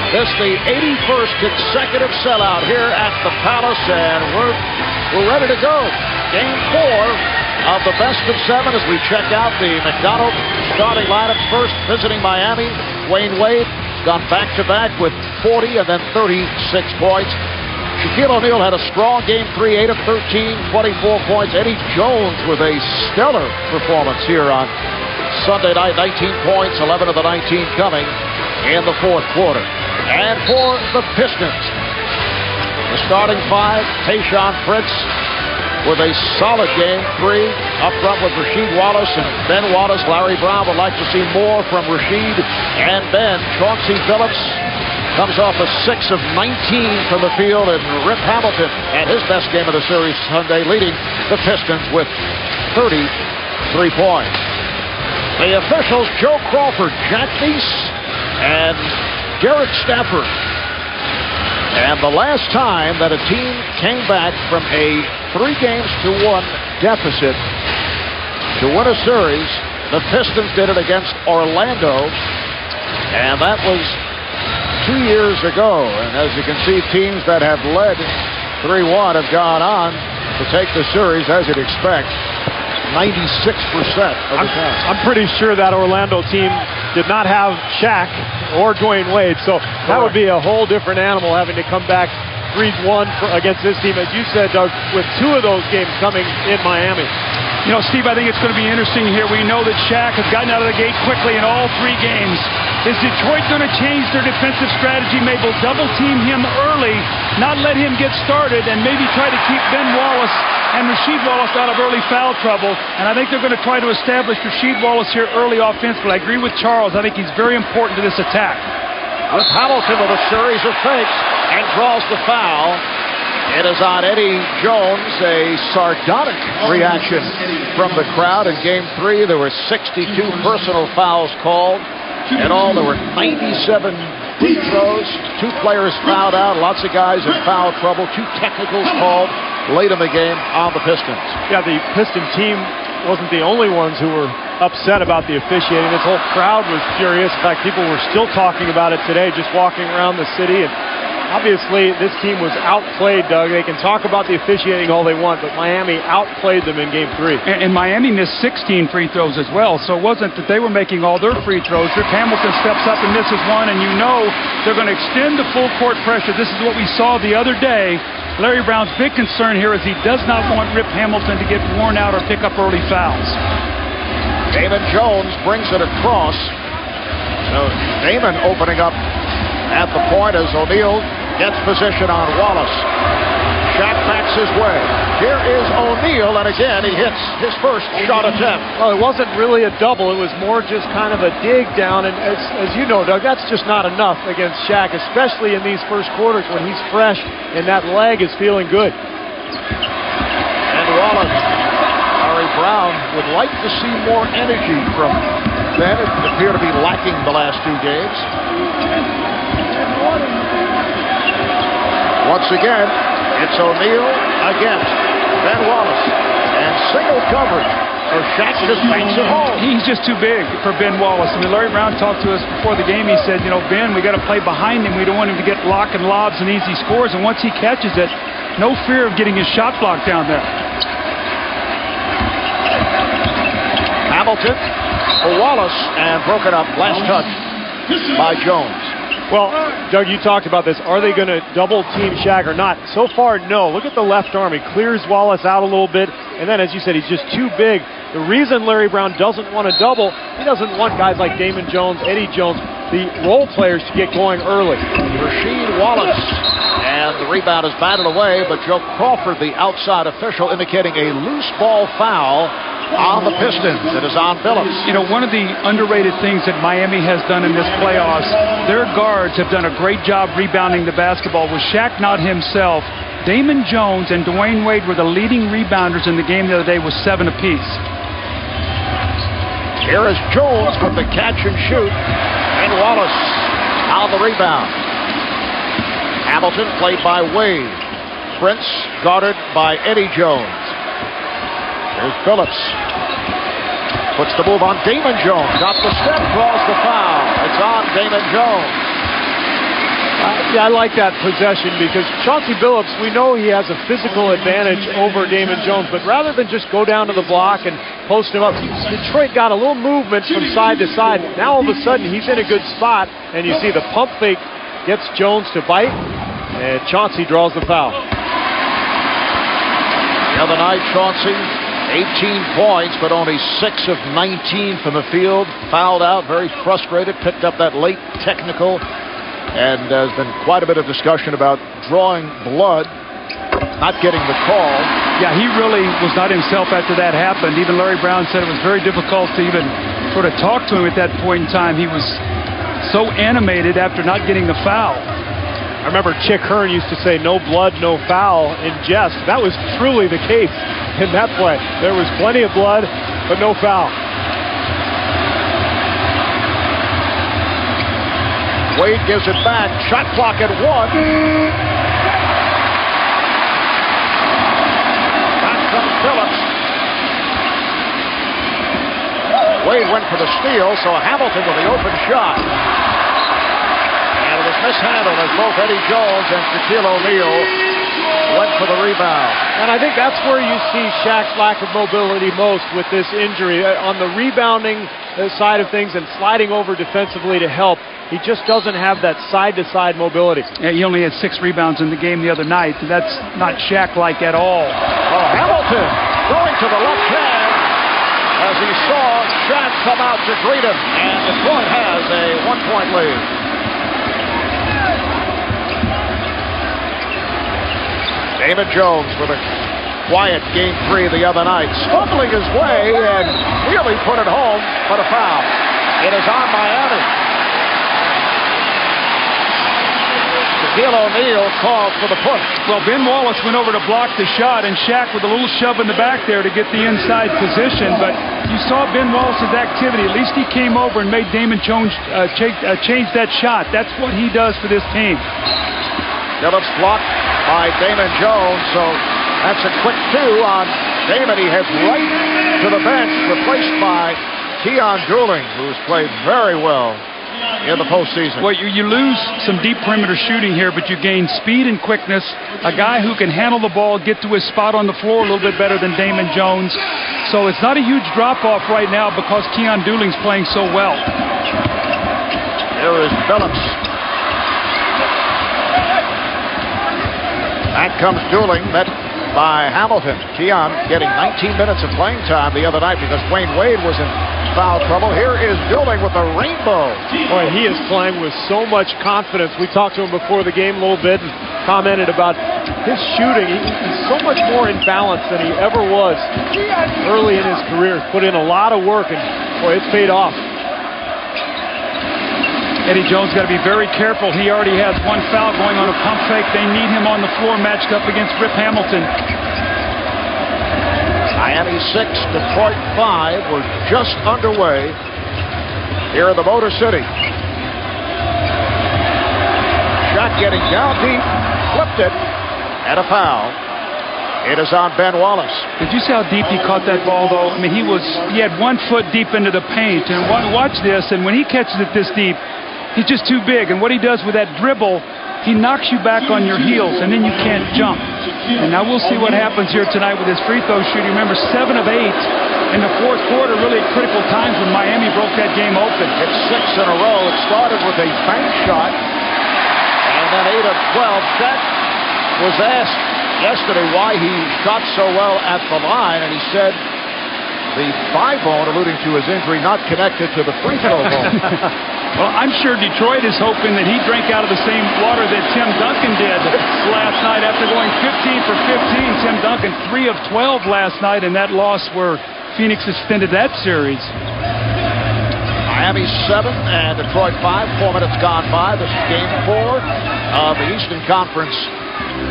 This the 81st consecutive sellout here at the Palace, and we're ready to go. Game 4 of the best of 7 as we check out the McDonald starting lineup. First, visiting Miami, Dwayne Wade gone back-to-back with 40 and then 36 points. Shaquille O'Neal had a strong Game 3, 8 of 13, 24 points. Eddie Jones with a stellar performance here on Sunday night, 19 points, 11 of the 19 coming in the fourth quarter. And for the Pistons, the starting 5, Tayshaun Prince with a solid Game 3. Up front with Rasheed Wallace and Ben Wallace. Larry Brown would like to see more from Rasheed and Ben. Chauncey Billups comes off a 6 of 19 from the field, and Rip Hamilton at his best game of the series Sunday, leading the Pistons with 33 points. The officials, Joe Crawford, Jack Neese, and Garrett Stafford. And the last time that a team came back from a 3-1 deficit to win a series, the Pistons did it against Orlando, and that was 2 years ago. And as you can see, teams that have led 3-1 have gone on to take the series, as you'd expect, 96% of the time. I'm pretty sure that Orlando team did not have Shaq or Dwayne Wade, so that would be a whole different animal, having to come back 3-1 against this team, as you said, Doug, with 2 of those games coming in Miami. You know, Steve, I think it's going to be interesting here. We know that Shaq has gotten out of the gate quickly in all 3 games. Is Detroit going to change their defensive strategy? Maybe double team him early, not let him get started, and maybe try to keep Ben Wallace and Rasheed Wallace out of early foul trouble. And I think they're going to try to establish Rasheed Wallace here early offensively. I agree with Charles. I think he's very important to this attack. With Hamilton with a series of fakes and draws the foul. It is on Eddie Jones, a sardonic reaction from the crowd. In Game 3, there were 62 personal fouls called. In all, there were 97 free throws. 2 players fouled out. Lots of guys in foul trouble. 2 technicals called late in the game on the Pistons. Yeah, the Piston team wasn't the only ones who were upset about the officiating. This whole crowd was furious. In fact, people were still talking about it today, just walking around the city. And obviously, this team was outplayed, Doug. They can talk about the officiating all they want, but Miami outplayed them in Game 3. And Miami missed 16 free throws as well, so it wasn't that they were making all their free throws. Rip Hamilton steps up and misses 1, and you know they're going to extend the full court pressure. This is what we saw the other day. Larry Brown's big concern here is he does not want Rip Hamilton to get worn out or pick up early fouls. Damon Jones brings it across. So Damon opening up at the point as O'Neal gets position on Wallace. Shaq backs his way. Here is O'Neal, and again he hits his first shot attempt. Well, it wasn't really a double. It was more just kind of a dig down, and as you know, Doug, that's just not enough against Shaq, especially in these first quarters when he's fresh and that leg is feeling good. And Wallace, Larry Brown would like to see more energy from Ben. It appeared to be lacking the last 2 games. Once again, it's O'Neal against Ben Wallace. And single coverage for Shaq just banks it home. He's just too big for Ben Wallace. I mean, Larry Brown talked to us before the game. He said, you know, Ben, we got to play behind him. We don't want him to get lock and lobs and easy scores. And once he catches it, no fear of getting his shot blocked down there. Hamilton for Wallace, and broken up. Last touch by Jones. Well, Doug, you talked about this. Are they going to double team Shaq or not? So far, no. Look at the left arm. He clears Wallace out a little bit. And then, as you said, he's just too big. The reason Larry Brown doesn't want to double, he doesn't want guys like Damon Jones, Eddie Jones, the role players to get going early. Rasheed Wallace. And the rebound is batted away, but Joe Crawford, the outside official, indicating a loose ball foul on the Pistons. It is on Billups. You know, one of the underrated things that Miami has done in this playoffs, their guards have done a great job rebounding the basketball. With Shaq not himself, Damon Jones and Dwayne Wade were the leading rebounders in the game the other day with 7 apiece. Here is Jones with the catch and shoot, and Wallace on the rebound. Hamilton played by Wade. Prince guarded by Eddie Jones. There's Phillips. Puts the move on Damon Jones. Got the step, draws the foul. It's on Damon Jones. See, I like that possession because Chauncey Billups, we know he has a physical advantage over Damon Jones, but rather than just go down to the block and post him up, Detroit got a little movement from side to side. Now all of a sudden he's in a good spot, and you see the pump fake gets Jones to bite, and Chauncey draws the foul. The other night, Chauncey, 18 points, but only 6 of 19 from the field. Fouled out, very frustrated, picked up that late technical, and there's been quite a bit of discussion about drawing blood, not getting the call. Yeah, he really was not himself after that happened. Even Larry Brown said it was very difficult to even sort of talk to him at that point in time. He was so animated after not getting the foul. I remember Chick Hearn used to say, no blood, no foul in jest. That was truly the case in that play. There was plenty of blood, but no foul. Wade gives it back. Shot clock at 1. Back comes Phillips. Wade went for the steal, so Hamilton with the open shot. And it was mishandled as both Eddie Jones and Shaquille O'Neal went for the rebound. And I think that's where you see Shaq's lack of mobility most with this injury. On the rebounding side of things and sliding over defensively to help, he just doesn't have that side-to-side mobility. Yeah, he only had 6 rebounds in the game the other night. That's not Shaq-like at all. Oh, Hamilton going to the left hand as he saw Shaq come out to greet him. And Detroit has a 1-point lead. Damon Jones with a quiet game 3 the other night, stumbling his way and nearly put it home, but a foul. It is on Miami. Shaquille O'Neal called for the push. Well, Ben Wallace went over to block the shot, and Shaq with a little shove in the back there to get the inside position. But you saw Ben Wallace's activity. At least he came over and made Damon Jones change that shot. That's what he does for this team. Phillips blocked by Damon Jones, so that's a quick 2 on Damon. He heads right to the bench, replaced by Keon Dooling, who's played very well in the postseason. Well, you lose some deep perimeter shooting here, but you gain speed and quickness. A guy who can handle the ball, get to his spot on the floor a little bit better than Damon Jones. So it's not a huge drop-off right now because Keon Dooling's playing so well. There is Phillips. Back comes Dooling, met by Hamilton. Keon getting 19 minutes of playing time the other night because Dwayne Wade was in foul trouble. Here is Dooling with the rainbow. Boy, he is playing with so much confidence. We talked to him before the game a little bit and commented about his shooting. He's so much more in balance than he ever was early in his career. Put in a lot of work, and boy, it's paid off. Eddie Jones got to be very careful. He already has 1 foul going on a pump fake. They need him on the floor matched up against Rip Hamilton. Miami 6, Detroit 5. We're just underway here in the Motor City. Shot getting down deep, flipped it, and a foul. It is on Ben Wallace. Did you see how deep he caught that ball, though? I mean, he had 1 foot deep into the paint. And watch this, and when he catches it this deep, he's just too big. And what he does with that dribble, he knocks you back on your heels, and then you can't jump. And now we'll see what happens here tonight with his free throw shooting. Remember, 7 of 8 in the 4th quarter, really at critical times when Miami broke that game open. It's 6 in a row. It started with a bank shot, and then 8 of 12. Shaq was asked yesterday why he shot so well at the line, and he said the thigh bone, alluding to his injury, not connected to the free throw bone. Well, I'm sure Detroit is hoping that he drank out of the same water that Tim Duncan did last night after going 15 for 15. Tim Duncan 3 of 12 last night in that loss where Phoenix extended that series. Miami 7 and Detroit 5. 4 minutes gone by. This is game 4 of the Eastern Conference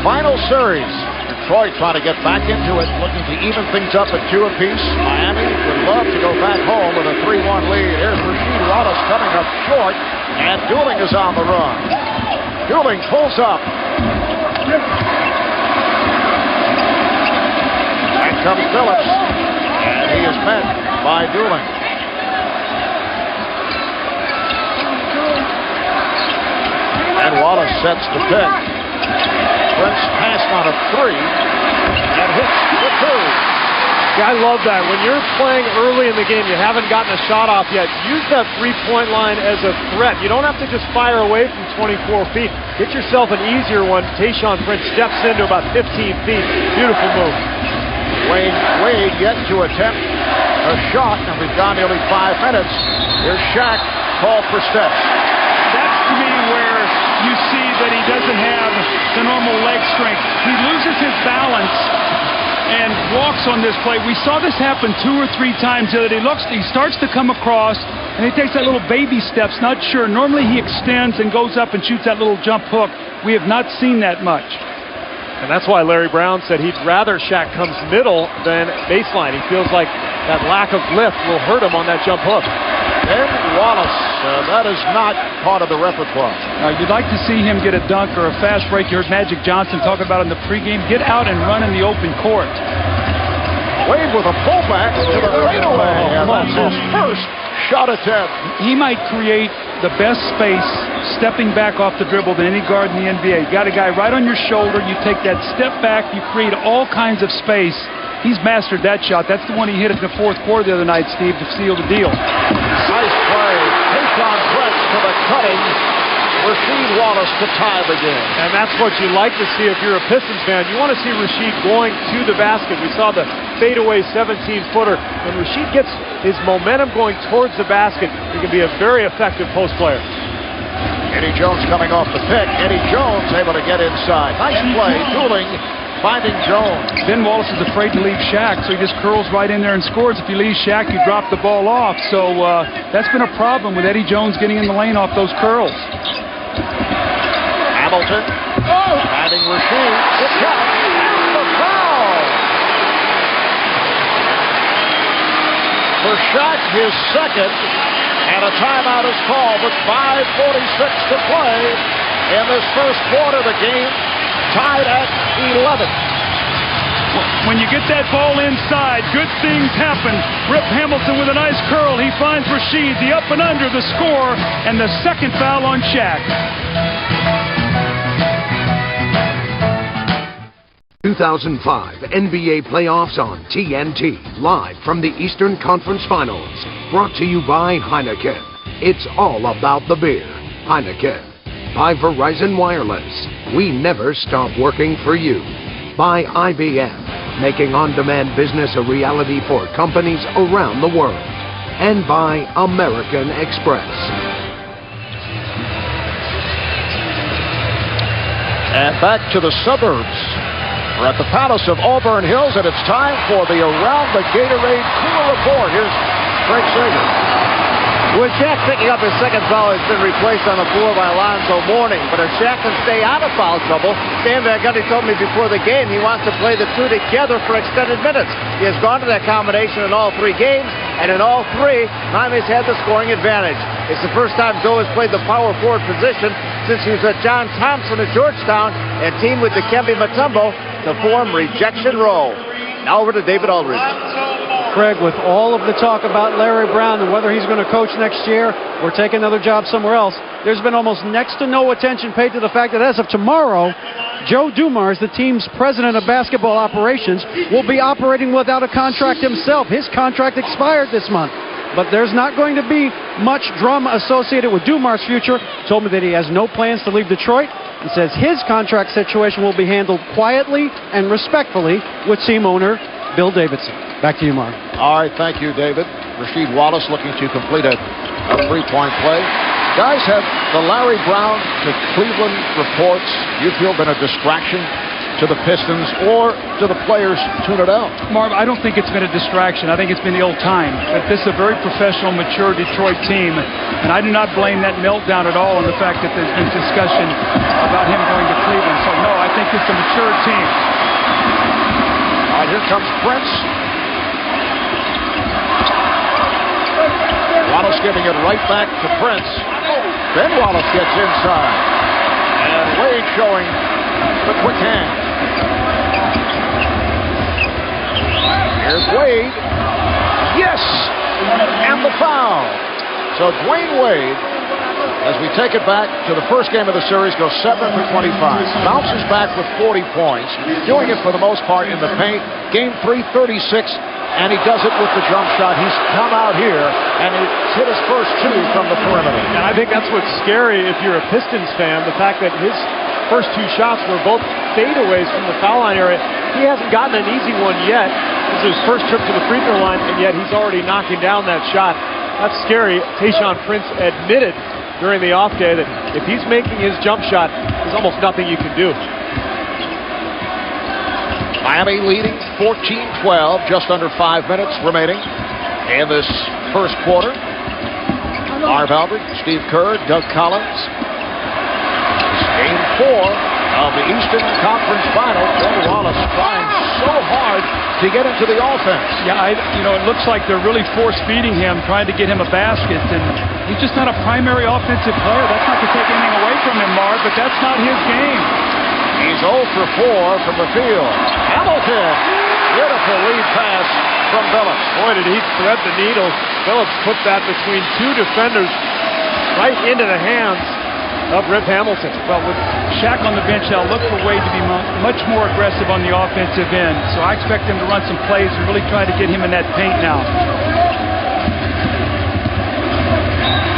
Final Series. Detroit trying to get back into it, looking to even things up at 2 apiece. Miami would love to go back home with a 3-1 lead. Here's Rasheed Wallace coming up short, and Dooling is on the run. Dooling pulls up. Back comes Phillips, and he is met by Dooling. And Wallace sets the pick. Prince passed on a 3 and hits the 2. Yeah, I love that. When you're playing early in the game, you haven't gotten a shot off yet, use that three-point line as a threat. You don't have to just fire away from 24 feet. Get yourself an easier one. Tayshaun Prince steps into about 15 feet. Beautiful move. Wade yet to attempt a shot, and we've gone nearly 5 minutes. Here's Shaq, called for steps. That's to me where you see that he doesn't have the normal leg strength. He loses his balance and walks on this play. We saw this happen 2 or 3 times the other day. He starts to come across, and he takes that little baby steps, not sure. Normally he extends and goes up and shoots that little jump hook. We have not seen that much. And that's why Larry Brown said he'd rather Shaq comes middle than baseline. He feels like that lack of lift will hurt him on that jump hook. And Wallace, that is not part of the repertoire. You'd like to see him get a dunk or a fast break. You heard Magic Johnson talk about in the pregame. Get out and run in the open court. Wade with a pullback to the fadeaway, and that's his first shot attempt. He might create the best space stepping back off the dribble than any guard in the NBA. You got a guy right on your shoulder. You take that step back. You create all kinds of space. He's mastered that shot. That's the one he hit in the fourth quarter the other night, Steve, to seal the deal. Nice play. Tayshaun Prince to the cutting. Rasheed Wallace to tie the game. And that's what you like to see if you're a Pistons fan. You want to see Rasheed going to the basket. We saw the fadeaway 17-footer. When Rasheed gets his momentum going towards the basket, he can be a very effective post player. Eddie Jones coming off the pick. Eddie Jones able to get inside. Nice play. Dooling finding Jones. Ben Wallace is afraid to leave Shaq, so he just curls right in there and scores. If you leave Shaq, you drop the ball off. So that's been a problem with Eddie Jones getting in the lane off those curls. Hamilton finding Rasheed. Good shot. And the foul. For Shaq, his second. And a timeout is called with 5:46 to play in this first quarter. The game tied at 11. When you get that ball inside, good things happen. Rip Hamilton with a nice curl. He finds Rasheed, the up and under, the score, and the second foul on Shaq. 2005 NBA playoffs on TNT, live from the Eastern Conference Finals. Brought to you by Heineken. It's all about the beer. Heineken. By Verizon Wireless. We never stop working for you. By IBM. Making on-demand business a reality for companies around the world. And by American Express. And back to the suburbs. We're at the Palace of Auburn Hills, and it's time for the Around the Gatorade Cooler Report. Here's Frank Sager. With Shaq picking up his second foul, it's been replaced on the floor by Alonzo Mourning. But if Shaq can stay out of foul trouble, Stan Van Gundy told me before the game he wants to play the two together for extended minutes. He has gone to that combination in all 3 games, and in all 3, Miami's had the scoring advantage. It's the first time Joe has played the power forward position since he was at John Thompson at Georgetown and teamed with Dikembe Mutombo to form Rejection Row. Now over to David Aldridge. Craig, with all of the talk about Larry Brown and whether he's going to coach next year or take another job somewhere else, there's been almost next to no attention paid to the fact that as of tomorrow, Joe Dumars, the team's president of basketball operations, will be operating without a contract himself. His contract expired this month. But there's not going to be much drama associated with Dumars' future. Told me that he has no plans to leave Detroit. He says his contract situation will be handled quietly and respectfully with team owner Bill Davidson. Back to you, Mark. All right, thank you, David. Rasheed Wallace looking to complete a three-point play. Guys, have the Larry Brown to Cleveland reports, you feel, been a distraction to the Pistons or to the players tune it out? Marv, I don't think it's been a distraction. I think it's been ill-timed. But this is a very professional, mature Detroit team, and I do not blame that meltdown at all on the fact that there's been discussion about him going to Cleveland. So, no, I think it's a mature team. All right, here comes Prince. Wallace giving it right back to Prince. Then Wallace gets inside. And Wade showing the quick hand. Here's Wade. Yes! And the foul. So Dwayne Wade as we take it back to the first game of the series, goes 7 for 25. Bounces back with 40 points, doing it for the most part in the paint. Game 3, 36, and he does it with the jump shot. He's come out here, and he's hit his first 2 from the perimeter. And I think that's what's scary if you're a Pistons fan, the fact that his first 2 shots were both fadeaways from the foul line area. He hasn't gotten an easy one yet. This is his first trip to the free throw line, and yet he's already knocking down that shot. That's scary. Tayshaun Prince admitted during the off day that if he's making his jump shot, there's almost nothing you can do. Miami leading 14-12, just under 5 minutes remaining in this first quarter. Marv Albert, Steve Kerr, Doug Collins. Game 4 of the Eastern Conference Final. Ben Wallace trying so hard to get into the offense. Yeah, it looks like they're really force-feeding him, trying to get him a basket, and he's just not a primary offensive player. That's not to take anything away from him, Marv, but that's not his game. He's 0 for 4 from the field. Hamilton, beautiful lead pass from Phillips. Boy, did he thread the needle. Phillips put that between 2 defenders right into the hands of Rip Hamilton. Well, with Shaq on the bench, they'll look for Wade to be much more aggressive on the offensive end. So I expect them to run some plays and really try to get him in that paint now.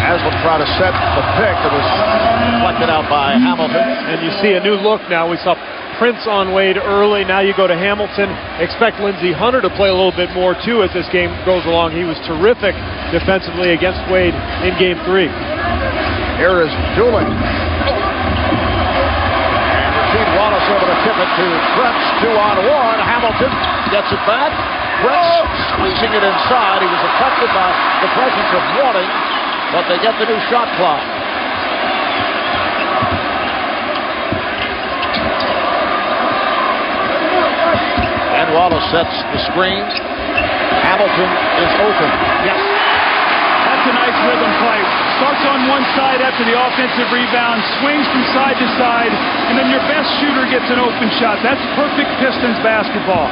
Haslam trying to set the pick that was deflected out by Hamilton. And you see a new look now. We saw Prince on Wade early. Now you go to Hamilton. Expect Lindsey Hunter to play a little bit more, too, as this game goes along. He was terrific defensively against Wade in Game 3. Here is Doolin. And Rasheed Wallace able to tip it to Prince. 2-on-1. Hamilton gets it back. Prince squeezing it inside. He was affected by the presence of warning, but they get the new shot clock. And Wallace sets the screen. Hamilton is open. Yes. That's a nice rhythm play. Starts on one side after the offensive rebound, swings from side to side, and then your best shooter gets an open shot. That's perfect Pistons basketball.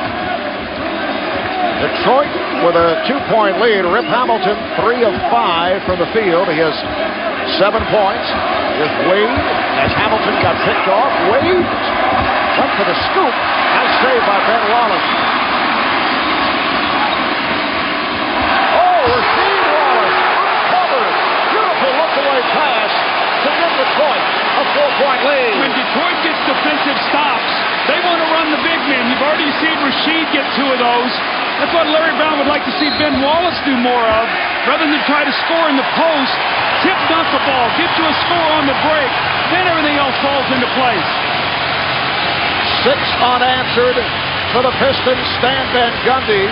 Detroit with a 2-point lead. Rip Hamilton, 3 of 5 from the field. He has 7 points. Here's Wade as Hamilton got picked off. Wade went for the scoop. Nice save by Ben Wallace. Oh, Rasheed Wallace uncovered. Beautiful look-away pass to give Detroit a 4-point lead. When Detroit gets defensive stops, they want to run the big men. You've already seen Rasheed get 2 of those. That's what Larry Brown would like to see Ben Wallace do more of. Rather than try to score in the post, tip dunk the ball, get you a score on the break, then everything else falls into place. 6 unanswered for the Pistons. Stan Van Gundy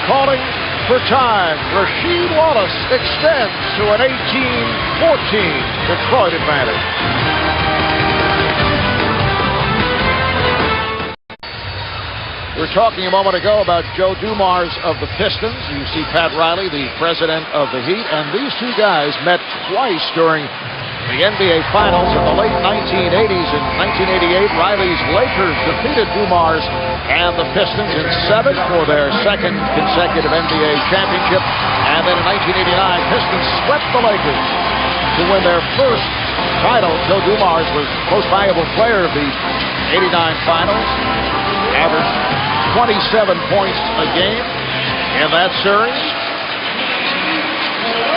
calling for time. Rasheed Wallace extends to an 18-14 Detroit advantage. We were talking a moment ago about Joe Dumars of the Pistons. You see Pat Riley, the president of the Heat, and these 2 guys met twice during the NBA Finals in the late 1980s. In 1988, Riley's Lakers defeated Dumars and the Pistons in 7 for their 2nd consecutive NBA championship. And then in 1989, Pistons swept the Lakers to win their first title. Joe Dumars was most valuable player of the 89 Finals. Averaged 27 points a game in that series.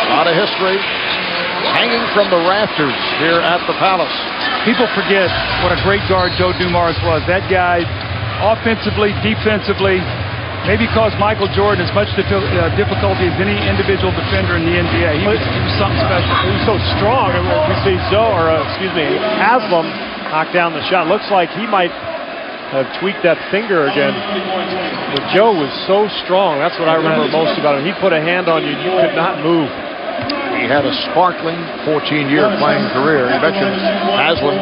A lot of history hanging from the rafters here at the Palace. People forget what a great guard Joe Dumars was. That guy, offensively, defensively, maybe caused Michael Jordan as much difficulty as any individual defender in the NBA. He was something special. He was so strong. And we see Haslam knock down the shot. Looks like he might have tweaked that finger again. But Joe was so strong. That's what I remember most about him. He put a hand on you, you could not move. He had a sparkling 14-year playing career. You mentioned Haslam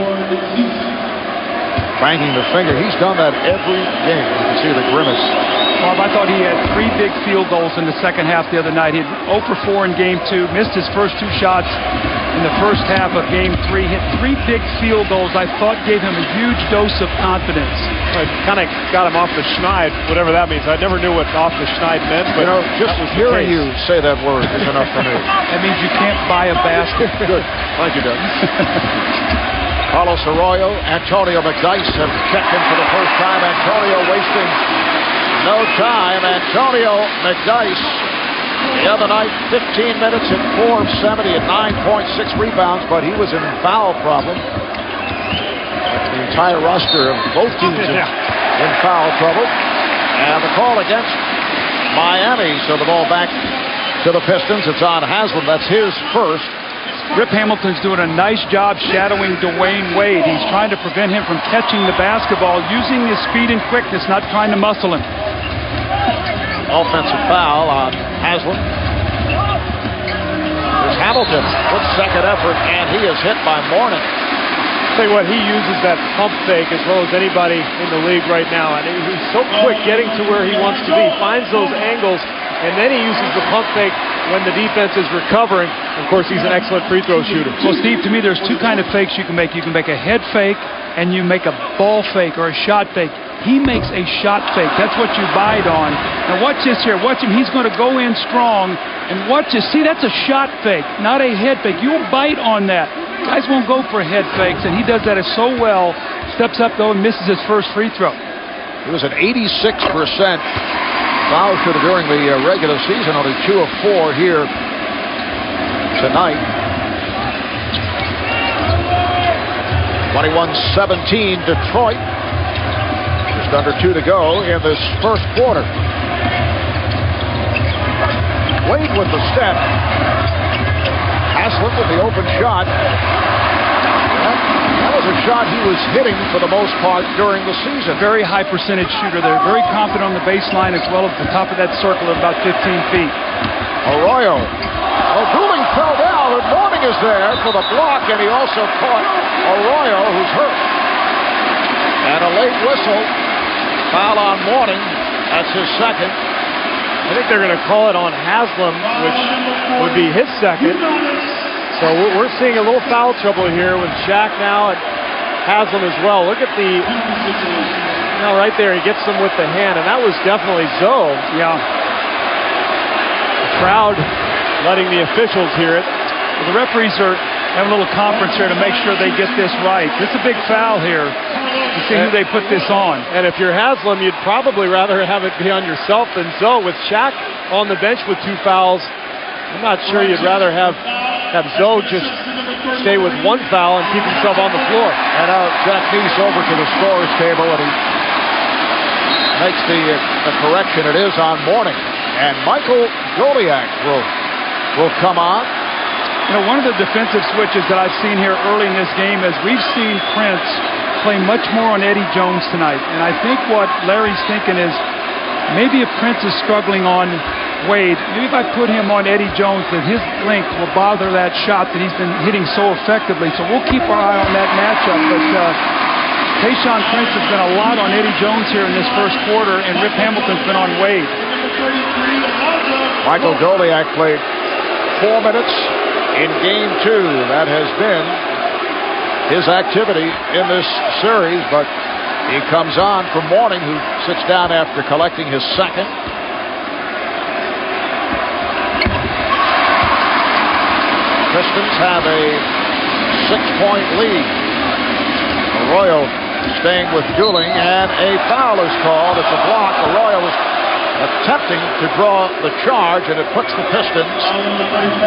banging the finger. He's done that every game. You can see the grimace. Bob, I thought he had 3 big field goals in the second half the other night. He had 0 for 4 in Game 2, missed his first 2 shots. in the first half of Game 3. Hit 3 big field goals I thought gave him a huge dose of confidence. It kind of got him off the schneid, whatever that means. I never knew what off the schneid meant, but just hearing you say that word is enough for me. That means you can't buy a basket. Good. Thank you, Doug. Carlos Arroyo, Antonio McDyess have checked in for the first time. Antonio wasting no time. Antonio McDyess, the other night, 15 minutes at 4 of 70 at 9.6 rebounds, but he was in foul problem. The entire roster of both teams in foul trouble. And the call against Miami, so the ball back to the Pistons. It's on Haslam. That's his first. Rip Hamilton's doing a nice job shadowing Dwayne Wade. He's trying to prevent him from catching the basketball, using his speed and quickness, not trying to muscle him. Offensive foul on Haslam. There's Hamilton with second effort, and he is hit by Mourning. Tell you what, he uses that pump fake as well as anybody in the league right now. And he's so quick getting to where he wants to be. Finds those angles, and then he uses the pump fake when the defense is recovering. Of course, he's an excellent free throw shooter. Well, Steve, to me, there's two kind of fakes you can make. You can make a head fake, and you make a ball fake or a shot fake. He makes a shot fake. That's what you bide on. Now watch this here. Watch him. He's going to go in strong. And watch this. See, that's a shot fake, not a head fake. You'll bite on that. Guys won't go for head fakes, and he does that so well. Steps up, though, and misses his first free throw. He was at 86% foul shooter during the regular season. Only 2 of 4 here tonight. 21-17 Detroit. Just under 2 to go in this first quarter. Wade with the step. Haslam with the open shot. That was a shot he was hitting for the most part during the season. Very high percentage shooter there. Very confident on the baseline as well as the top of that circle at about 15 feet. Arroyo. Goulding fell down, and Mourning is there for the block, and he also caught Arroyo, who's hurt. And a late whistle. Foul on Mourning. That's his second. I think they're going to call it on Haslam, which would be his second. So we're seeing a little foul trouble here with Shaq now and Haslam as well. Look at the, right there, he gets them with the hand, and that was definitely Zoe. Yeah. The crowd letting the officials hear it. Well, the referees are having a little conference here to make sure they get this right. This is a big foul here. To see who they put this on. And if you're Haslam, you'd probably rather have it be on yourself than Zoe. With Shaq on the bench with 2 fouls, I'm not sure you'd rather have Zoe just stay with 1 foul and keep himself on the floor. And now Jack Neese over to the scorer's table, and he makes the correction. It is on Mourning. And Michael Goliak will come on. One of the defensive switches that I've seen here early in this game is we've seen Prince play much more on Eddie Jones tonight. And I think what Larry's thinking is maybe if Prince is struggling on Wade, maybe if I put him on Eddie Jones, that his length will bother that shot that he's been hitting so effectively. So we'll keep our eye on that matchup. But Tayshaun Prince has been a lot on Eddie Jones here in this first quarter, and Rip Hamilton's been on Wade. Michael Goliak played 4 minutes in Game 2. That has been his activity in this series, but he comes on for Mourning, who sits down after collecting his second. Pistons have a 6-point lead. Arroyo staying with Goulding, and a foul is called. It's a block. Arroyo was attempting to draw the charge, and it puts the Pistons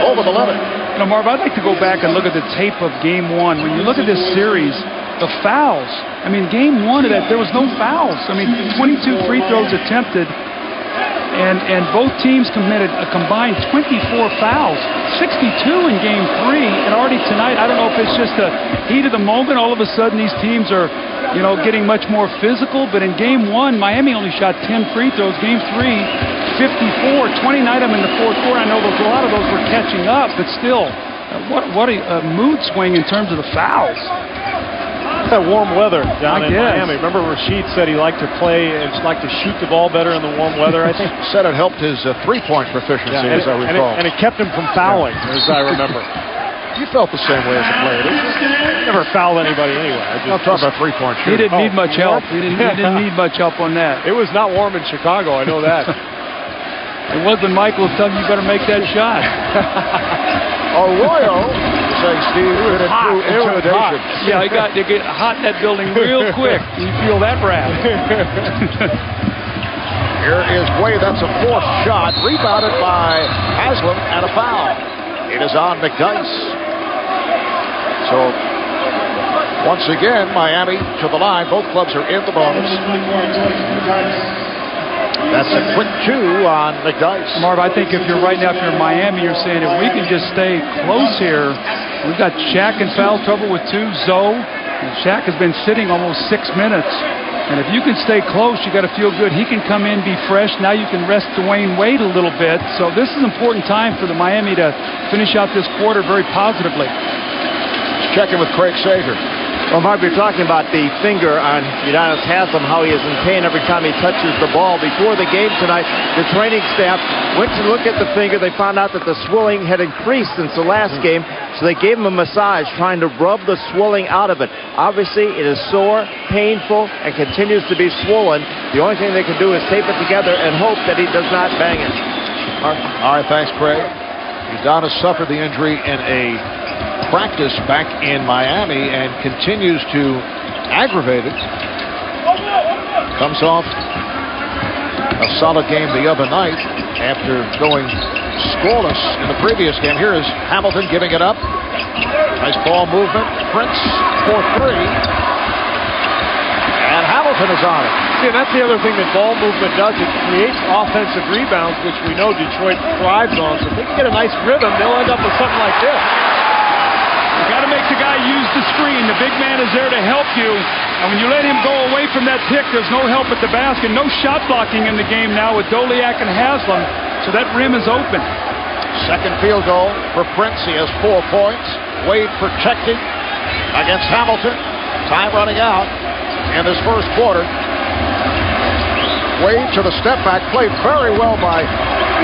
over the limit. Marv, I'd like to go back and look at the tape of Game 1. When you look at this series, the fouls. Game 1 of that, there was no fouls. 22 free throws attempted, and both teams committed a combined 24 fouls. 62 in Game 3, and already tonight, I don't know if it's just the heat of the moment. All of a sudden, these teams are, getting much more physical. But in Game 1, Miami only shot 10 free throws. Game 3, 54, 29 of them in the fourth quarter. I know a lot of those were catching up, but still, what a mood swing in terms of the fouls. That warm weather down in guess. Miami. Remember, Rasheed said he liked to play and liked to shoot the ball better in the warm weather. I think said it helped his 3-point proficiency, as I recall. And it kept him from fouling, as I remember. You felt the same way as a player, didn't you? Never fouled anybody anyway. I'm talking about three-point He shooting. didn't need much help. He didn't need much help on that. It was not warm in Chicago, I know that. It was when Michael was telling you better make that shot. Arroyo, you're saying, Steve, did it through intimidation. Yeah, they get hot in that building real quick. You feel that wrath. Here is Wade. That's a forced shot. Rebounded by Haslam and a foul. It is on McDyess. So, once again, Miami to the line. Both clubs are in the bonus. That's a quick two on McDyess. Marv, I think if you're right now, if you're Miami, you're saying if we can just stay close here. We've got Shaq in foul trouble with 2, Zoe. And Shaq has been sitting almost 6 minutes. And if you can stay close, you got to feel good. He can come in, be fresh. Now you can rest Dwayne Wade a little bit. So this is an important time for the Miami to finish out this quarter very positively. Let's check in with Craig Sager. Well, Mark, you're talking about the finger on Udonis Haslam, how he is in pain every time he touches the ball. Before the game tonight, the training staff went to look at the finger. They found out that the swelling had increased since the last game, so they gave him a massage, trying to rub the swelling out of it. Obviously, it is sore, painful, and continues to be swollen. The only thing they can do is tape it together and hope that he does not bang it. All right, thanks, Craig. Udonis suffered the injury in a practice back in Miami and continues to aggravate it. Comes off a solid game the other night after going scoreless in the previous game. Here is Hamilton giving it up. Nice ball movement. Prince for 3. And Hamilton is on it. See, and that's the other thing that ball movement does. It creates offensive rebounds, which we know Detroit thrives on. So if they can get a nice rhythm, they'll end up with something like this. You got to make the guy use the screen. The big man is there to help you. And when you let him go away from that pick, there's no help at the basket. No shot blocking in the game now with Doliak and Haslam. So that rim is open. Second field goal for Prince. He has 4 points. Wade protecting against Hamilton. Time running out in this first quarter. Wade to the step back. Played very well by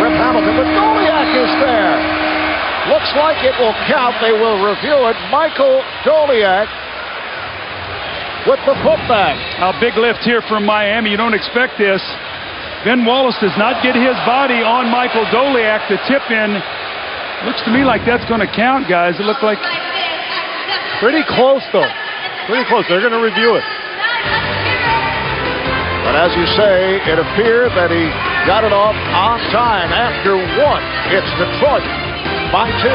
Rip Hamilton. But Doliak is there. Looks like it will count. They will review it. Michael Doliak with the putback. A big lift here from Miami. You don't expect this. Ben Wallace does not get his body on Michael Doliak to tip in. Looks to me like that's going to count, guys. It looked like pretty close, though. Pretty close. They're going to review it. But as you say, it appeared that he got it off on time after 1. It's Detroit by 2.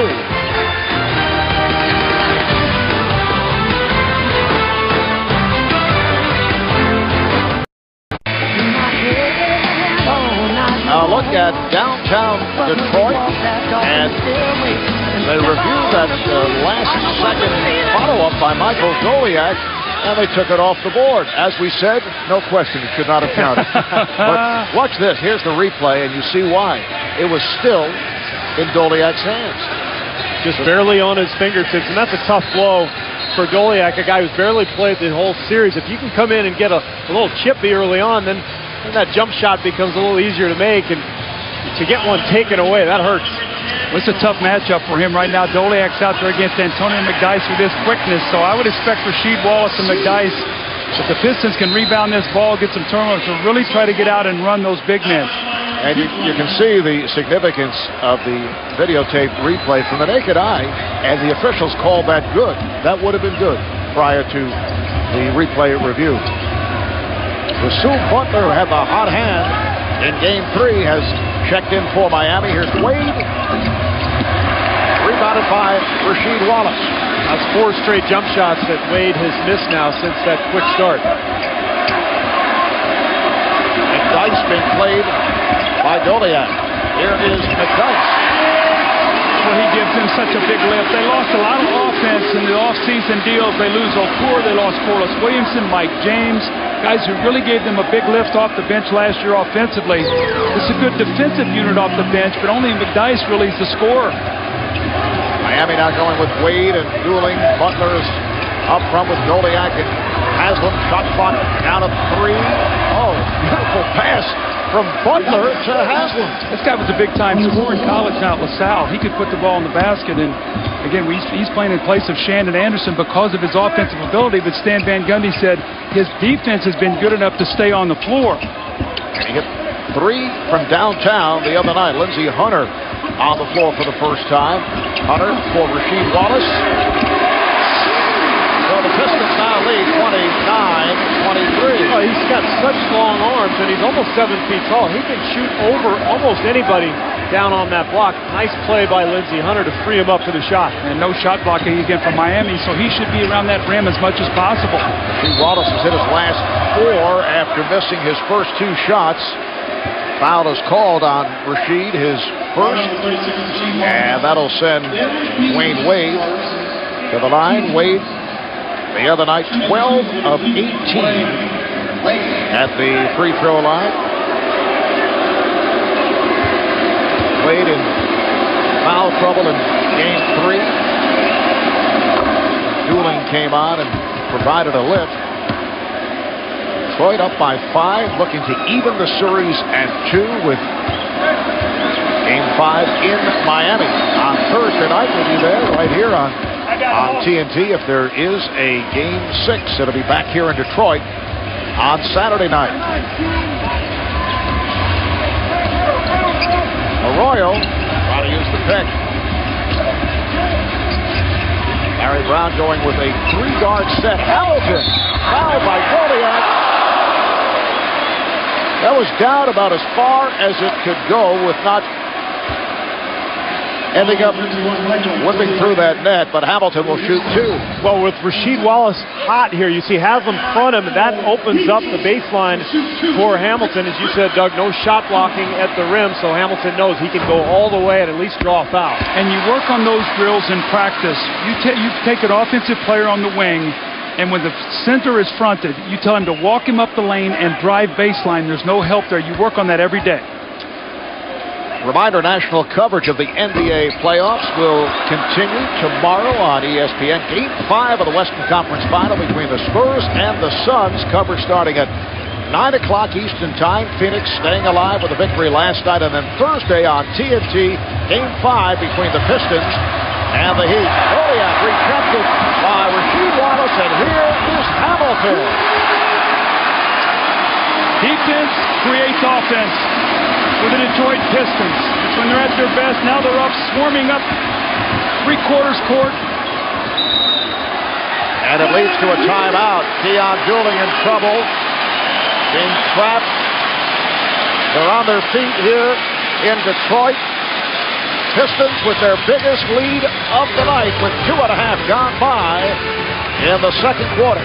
Now look at downtown Detroit, and they reviewed that last second follow-up by Michael Doliak, and they took it off the board. As we said, no question, it should not have counted. But watch this. Here's the replay, and you see why. It was still in Doliak's hands. Just barely on his fingertips, and that's a tough blow for Doliak, a guy who's barely played the whole series. If you can come in and get a little chippy early on, then that jump shot becomes a little easier to make, and to get one taken away, that hurts. Well, it's a tough matchup for him right now. Doliak's out there against Antonio McDyess with his quickness, so I would expect Rasheed Wallace and McDyess, if the Pistons can rebound this ball, get some turnovers, to really try to get out and run those big men. And you can see the significance of the videotape replay from the naked eye, and the officials called that good. That would have been good prior to the replay review. Rasheed Butler, who had the hot hand in Game 3, has checked in for Miami. Here's Wade. Rebounded by Rasheed Wallace. That's 4 straight jump shots that Wade has missed now since that quick start. McDyess being played by Doliak. Here is McDyess. Well, he gives them such a big lift. They lost a lot of offense in the offseason deals. They lose Okur. They lost Corliss Williamson, Mike James, guys who really gave them a big lift off the bench last year offensively. This is a good defensive unit off the bench, but only McDyess really is the scorer. Miami now going with Wade and dueling. Butler is up front with Doliak and Haslam. Shot clock down to 3. Oh, beautiful pass from Butler to Haslam. This guy was a big-time scorer in college now at LaSalle. He could put the ball in the basket, and again, he's playing in place of Shandon Anderson because of his offensive ability, but Stan Van Gundy said his defense has been good enough to stay on the floor. And he hit 3 from downtown the other night. Lindsey Hunter on the floor for the first time. Hunter for Rasheed Wallace. So the Pistons now lead 29-23. Oh, he's got such long arms, and he's almost 7 feet tall. He can shoot over almost anybody down on that block. Nice play by Lindsey Hunter to free him up for the shot. And no shot blocking again from Miami, so he should be around that rim as much as possible. Rasheed Wallace has hit his last 4 after missing his first 2 shots. Foul is called on Rasheed, his first, and that'll send Wayne Wade to the line. Wade, the other night, 12 of 18 at the free throw line. Wade in foul trouble in game 3. Dooling came on and provided a lift. Detroit up by 5, looking to even the series at 2 with game 5 in Miami on Thursday night. We'll be there right here on TNT. If there is a game 6, it'll be back here in Detroit on Saturday night. Arroyo trying to use the pick. Larry Brown going with a 3-guard set. Hamilton fouled by Goliath. That was down about as far as it could go with not ending up whipping through that net, but Hamilton will shoot 2. Well, with Rasheed Wallace hot here, you see Haslam front him, and that opens up the baseline for Hamilton. As you said, Doug, no shot blocking at the rim, so Hamilton knows he can go all the way and at least draw a foul. And you work on those drills in practice. You take an offensive player on the wing, and when the center is fronted, you tell him to walk him up the lane and drive baseline. There's no help there. You work on that every day. Reminder, national coverage of the NBA playoffs will continue tomorrow on ESPN. Game 5 of the Western Conference Final between the Spurs and the Suns. Coverage starting at 9 o'clock Eastern Time. Phoenix staying alive with a victory last night. And then Thursday on TNT, Game 5 between the Pistons and the Heat. Goliath rejected by Rasheed Wallace, and here is Hamilton. Defense creates offense for the Detroit Pistons. When they're at their best, now they're up, swarming up three-quarters court. And it leads to a timeout. Keon Dooling in trouble, being trapped. They're on their feet here in Detroit. Pistons with their biggest lead of the night with 2.5 gone by in the second quarter.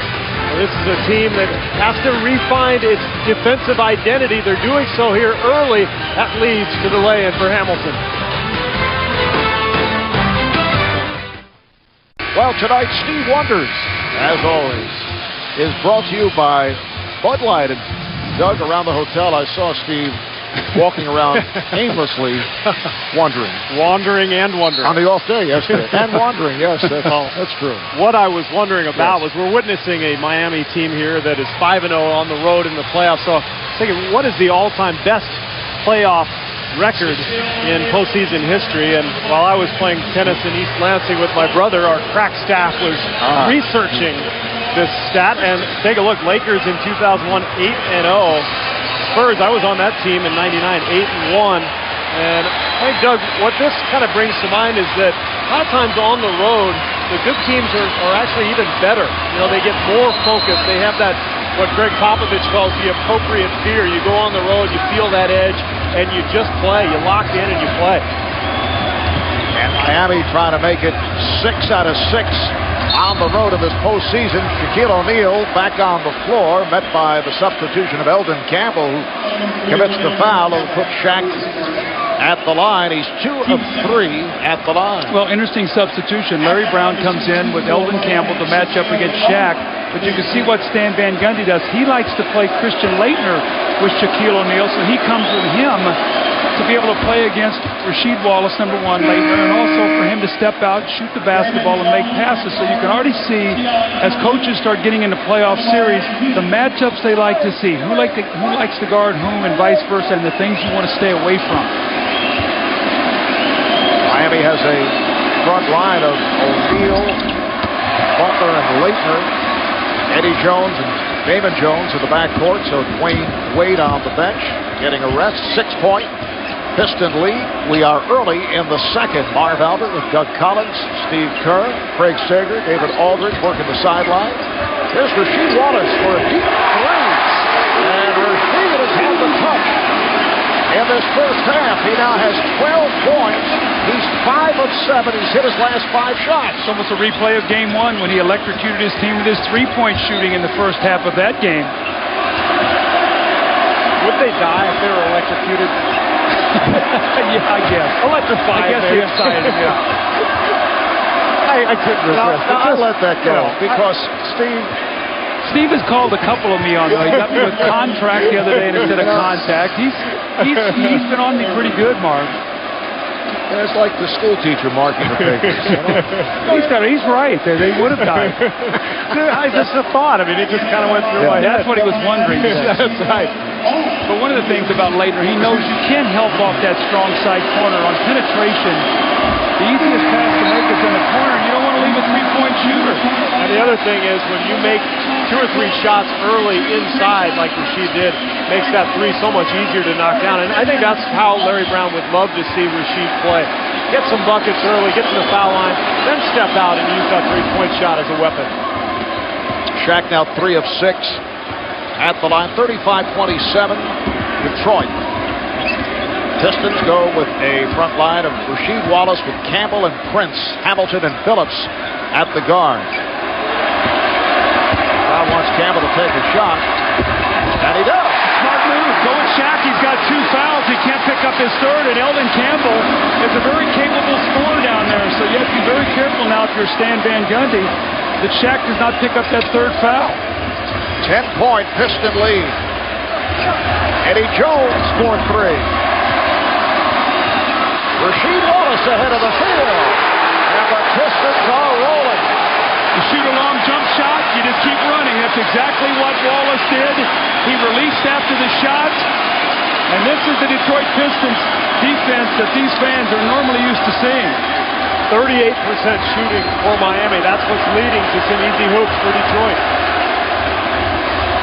This is a team that has to refine its defensive identity. They're doing so here early. That leads to the lay-in for Hamilton. Well, tonight, Steve Wonders, as always, is brought to you by Bud Light. And Doug, around the hotel, I saw Steve walking around aimlessly, wandering. Wandering and wondering. On the off day yesterday. And wandering, yes, that's true. What I was wondering about was we're witnessing a Miami team here that is 5-0 on the road in the playoffs. So thinking, what is the all-time best playoff record in postseason history? And while I was playing tennis in East Lansing with my brother, our crack staff was researching this stat. And take a look, Lakers in 2001, 8-0. Spurs, I was on that team in 99, 8-1. And I think, Doug, what this kind of brings to mind is that a lot of times on the road, the good teams are actually even better. You know, they get more focused. They have that, what Greg Popovich calls the appropriate fear. You go on the road, you feel that edge, and you just play. You lock in and you play. And Miami trying to make it 6 out of 6 on the road in this postseason. Shaquille O'Neal back on the floor, met by the substitution of Eldon Campbell, who commits the foul and puts Shaq at the line. He's 2 of 3 at the line. Well, interesting substitution. Larry Brown comes in with Eldon Campbell to match up against Shaq. but you can see what Stan Van Gundy does. He likes to play Christian Laettner with Shaquille O'Neal, so he comes with him to be able to play against Rasheed Wallace, number one, Laettner, and also for him to step out, shoot the basketball, and make passes. So you can already see, as coaches start getting into playoff series, the matchups they like to see. Who likes to guard whom and vice versa, and the things you want to stay away from. Miami has a front line of O'Neal, Butler, and Laettner. Eddie Jones and Damon Jones in the backcourt, so Dwayne Wade on the bench getting a rest. 6-point Piston lead. We are early in the second. Marv Albert with Doug Collins, Steve Kerr, Craig Sager, David Aldridge working the sideline. Here's Rasheed Wallace for a deep three. And Rasheed has had the touch in this first half. He now has 12 points. He's 5 of 7. He's hit his last 5 shots. It's almost a replay of game 1 when he electrocuted his team with his three-point shooting in the first half of that game. Would they die if they were electrocuted? Yeah, I guess. Electrified. I guess he excited, yeah. I couldn't resist. I'll let that go because Steve has called a couple of me on, though. He got me with contract the other day instead of contact. He's been on me pretty good, Marv. It's like the school teacher marking the papers. He's right. They would have died. Just a thought. I mean, it just kind of went through my head. That's what he was wondering. That's right. But one of the things about Laettner, he knows you can't help off that strong side corner on penetration. The easiest pass to make is in the corner. You don't want to leave a three-point shooter. And the other thing is when you make 2 or 3 shots early inside like Rasheed did, makes that three so much easier to knock down. And I think that's how Larry Brown would love to see Rasheed play. Get some buckets early, get to the foul line, then step out and use that three-point shot as a weapon. Shaq now 3 of 6 at the line. 35-27 Detroit. Pistons go with a front line of Rasheed Wallace with Campbell and Prince, Hamilton and Phillips at the guard. Crowd wants Campbell to take a shot, and he does. Smart move. Go with Shaq. He's got 2 fouls. He can't pick up his third, and Eldon Campbell is a very capable scorer down there. So you have to be very careful now if you're Stan Van Gundy that Shaq does not pick up that third foul. 10-point Piston lead. Eddie Jones for 3. Rasheed Wallace ahead of the field. And the Pistons are rolling. You shoot a long jump shot, you just keep running. That's exactly what Wallace did. He released after the shot. And this is the Detroit Pistons defense that these fans are normally used to seeing. 38% shooting for Miami. That's what's leading to some easy hoops for Detroit.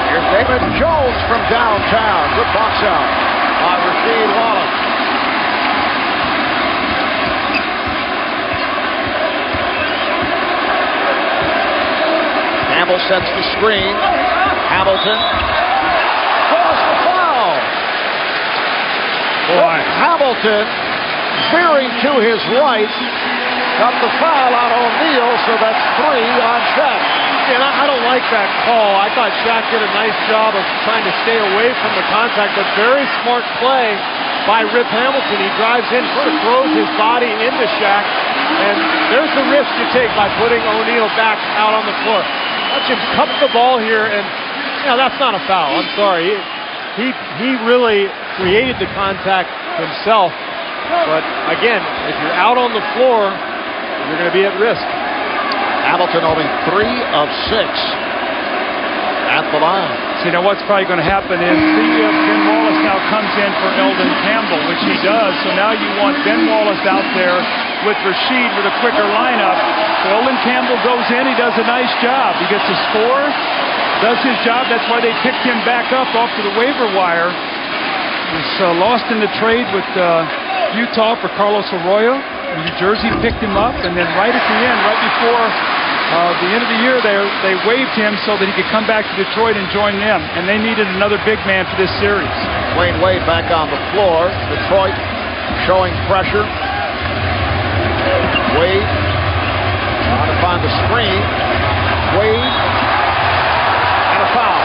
Here's David Jones from downtown. Good box out by Rasheed Wallace. Campbell sets the screen. Hamilton draws the foul. Boy. Hamilton veering to his right. Got the foul on O'Neal, so that's 3 on Shaq. And I don't like that call. I thought Shaq did a nice job of trying to stay away from the contact, but very smart play by Rip Hamilton. He drives in, sort of throws his body into Shaq, and there's the risk you take by putting O'Neal back out on the floor. Watch him cup the ball here, and that's not a foul. I'm sorry. He really created the contact himself. But again, if you're out on the floor, you're going to be at risk. Hamilton only 3 of 6 at the line. See, now what's probably going to happen is Ben Wallace now comes in for Eldon Campbell, which he does. So now you want Ben Wallace out there with Rasheed with a quicker lineup. So Eldon Campbell goes in. He does a nice job. He gets a score, does his job. That's why they picked him back up off to the waiver wire. He's lost in the trade with Utah for Carlos Arroyo. New Jersey picked him up, and then right at the end, right before the end of the year, they waived him so that he could come back to Detroit and join them. And they needed another big man for this series. Dwayne Wade back on the floor. Detroit showing pressure. Wade trying to find the screen. Wade and a foul.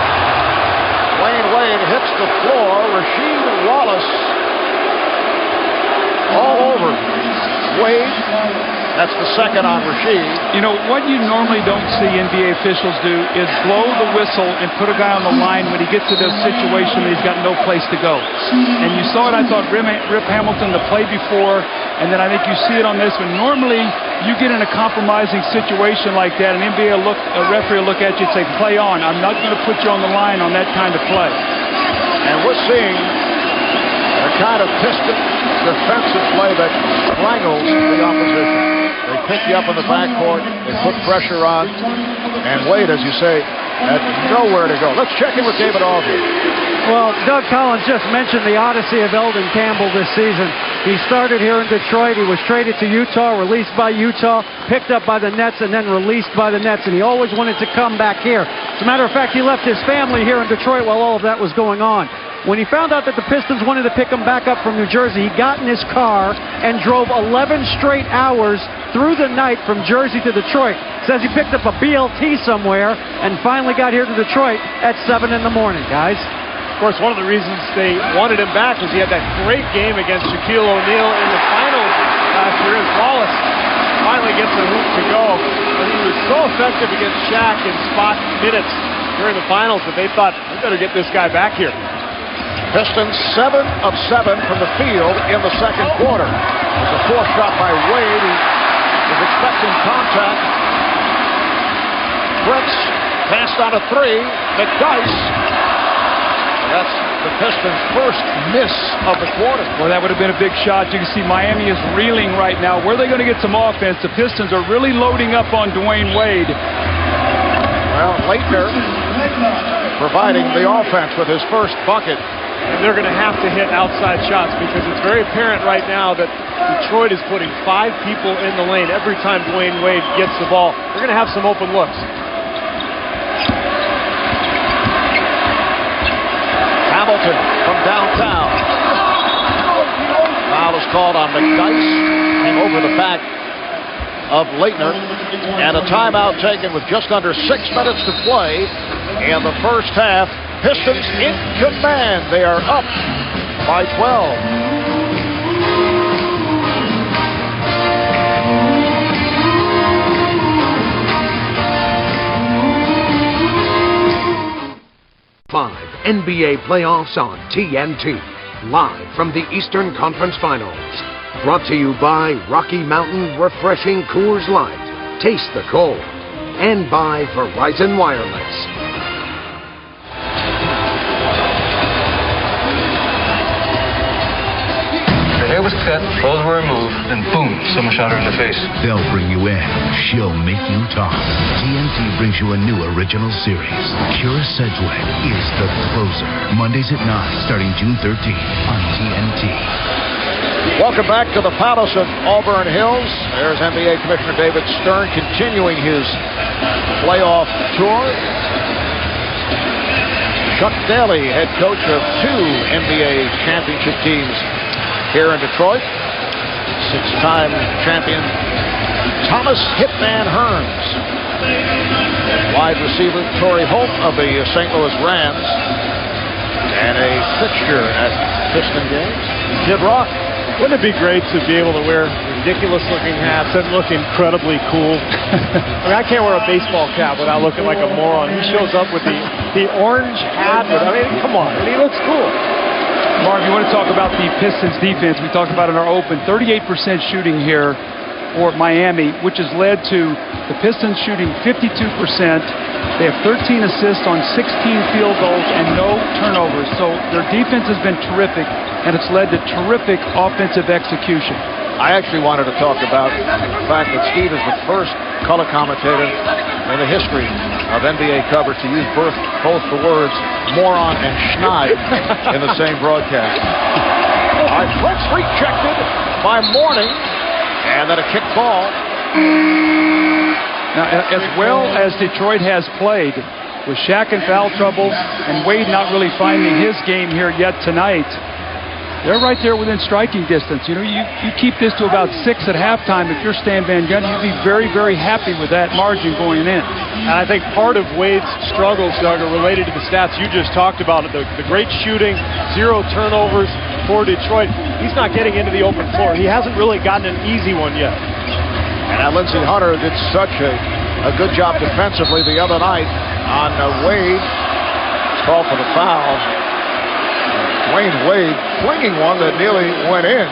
Dwayne Wade hits the floor. Rasheed Wallace all over Wade. That's the second on Rasheed. You know, what you normally don't see NBA officials do is blow the whistle and put a guy on the line when he gets to the situation that he's got no place to go. And you saw it, I thought, Rip Hamilton the play before, and then I think you see it on this one. Normally, you get in a compromising situation like that, an NBA referee will look at you and say, play on. I'm not going to put you on the line on that kind of play. And we're seeing the kind of Piston defensive play that strangles the opposition. They pick you up in the backcourt, they put pressure on, and Wade, as you say, had nowhere to go. Let's check in with David Aldridge. Well, Doug Collins just mentioned the odyssey of Eldon Campbell this season. He started here in Detroit. He was traded to Utah, released by Utah, picked up by the Nets, and then released by the Nets, and he always wanted to come back here. As a matter of fact, he left his family here in Detroit while all of that was going on. When he found out that the Pistons wanted to pick him back up from New Jersey, he got in his car and drove 11 straight hours through the night from Jersey to Detroit. Says he picked up a BLT somewhere and finally got here to Detroit at 7 in the morning, guys. Of course, one of the reasons they wanted him back was he had that great game against Shaquille O'Neal in the finals last year as Wallace finally gets a hoop to go. And he was so effective against Shaq in spot minutes during the finals that they thought, we better get this guy back here. Pistons 7 of 7 from the field in the second quarter. There's a fourth shot by Wade. He was expecting contact. Fritz passed on a three. McDyess. That's the Pistons' first miss of the quarter. Well, that would have been a big shot. You can see Miami is reeling right now. Where are they going to get some offense? The Pistons are really loading up on Dwayne Wade. Well, Leitner providing the offense with his first bucket. And they're going to have to hit outside shots because it's very apparent right now that Detroit is putting 5 people in the lane every time Dwayne Wade gets the ball. They're going to have some open looks. Hamilton from downtown. Foul is called on McDyess. Came over the back of Leitner. And a timeout taken with just under 6 minutes to play in the first half. Pistons in command. They are up by 12. NBA playoffs on TNT, live from the Eastern Conference Finals. Brought to you by Rocky Mountain Refreshing Coors Light. Taste the cold. And by Verizon Wireless. The hair was cut, clothes were removed, then boom, someone shot her in the face. They'll bring you in. She'll make you talk. TNT brings you a new original series. Kira Sedgwick is The Closer. Mondays at 9, starting June 13th on TNT. Welcome back to the Palace at Auburn Hills. There's NBA Commissioner David Stern continuing his playoff tour. Chuck Daly, head coach of 2 NBA championship teams here in Detroit. 6-time champion Thomas Hitman Hearns. Wide receiver Torrey Holt of the St. Louis Rams. And a fixture at Piston games, Kid Rock. Wouldn't it be great to be able to wear ridiculous-looking hats and look incredibly cool? I mean, I can't wear a baseball cap without looking like a moron. He shows up with the orange hat. I mean, come on. I mean, he looks cool. Marv, you want to talk about the Pistons defense? We talked about in our open. 38% shooting here for Miami, which has led to the Pistons shooting 52%. They have 13 assists on 16 field goals and no turnovers. So their defense has been terrific, and it's led to terrific offensive execution. I actually wanted to talk about the fact that Steve is the first color commentator in the history of NBA coverage to use both the words moron and schneid in the same broadcast. All right, Fritz rejected by Mourning, and then a kick ball. Now, as well as Detroit has played, with Shaq in foul trouble and Wade not really finding his game here yet tonight, they're right there within striking distance. You know, you keep this to about 6 at halftime. If you're Stan Van Gundy, you'd be very, very happy with that margin going in. And I think part of Wade's struggles, Doug, are related to the stats you just talked about. The great shooting, 0 turnovers for Detroit. He's not getting into the open floor. He hasn't really gotten an easy one yet. And now Lindsey Hunter did such a good job defensively the other night on Wade. It's called for the foul. Dwayne Wade flinging one that nearly went in.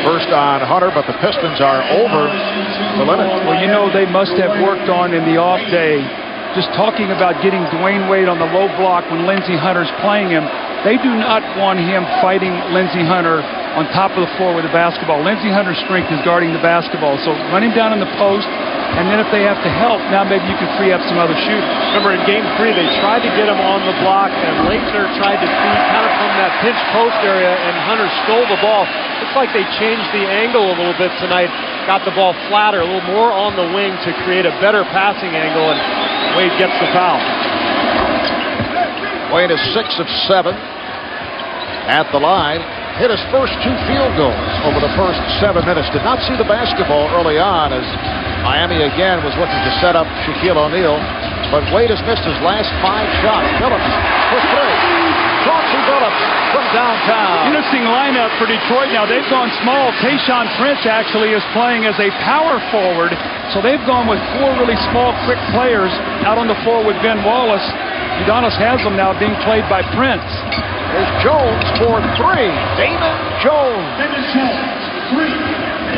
First on Hunter, but the Pistons are over the limit. Well, you know, they must have worked on in the off day, just talking about getting Dwayne Wade on the low block when Lindsey Hunter's playing him. They do not want him fighting Lindsey Hunter on top of the floor with the basketball. Lindsey Hunter's strength is guarding the basketball. So run him down in the post, and then if they have to help, now maybe you can free up some other shooters. Remember in Game 3, they tried to get him on the block, and Leitner tried to feed kind of from that pinch post area, and Hunter stole the ball. Looks like they changed the angle a little bit tonight, got the ball flatter, a little more on the wing to create a better passing angle, and Wade gets the foul. Wade is 6 of 7 at the line. Hit his first 2 field goals over the first 7 minutes. Did not see the basketball early on as Miami again was looking to set up Shaquille O'Neal. But Wade has missed his last 5 shots. Phillips for 3. Chauncey Phillips from downtown. Interesting lineup for Detroit now. They've gone small. Tayshaun Prince actually is playing as a power forward. So they've gone with 4 really small, quick players out on the floor with Ben Wallace. Udonis has them now being played by Prince. There's Jones for 3. Damon Jones.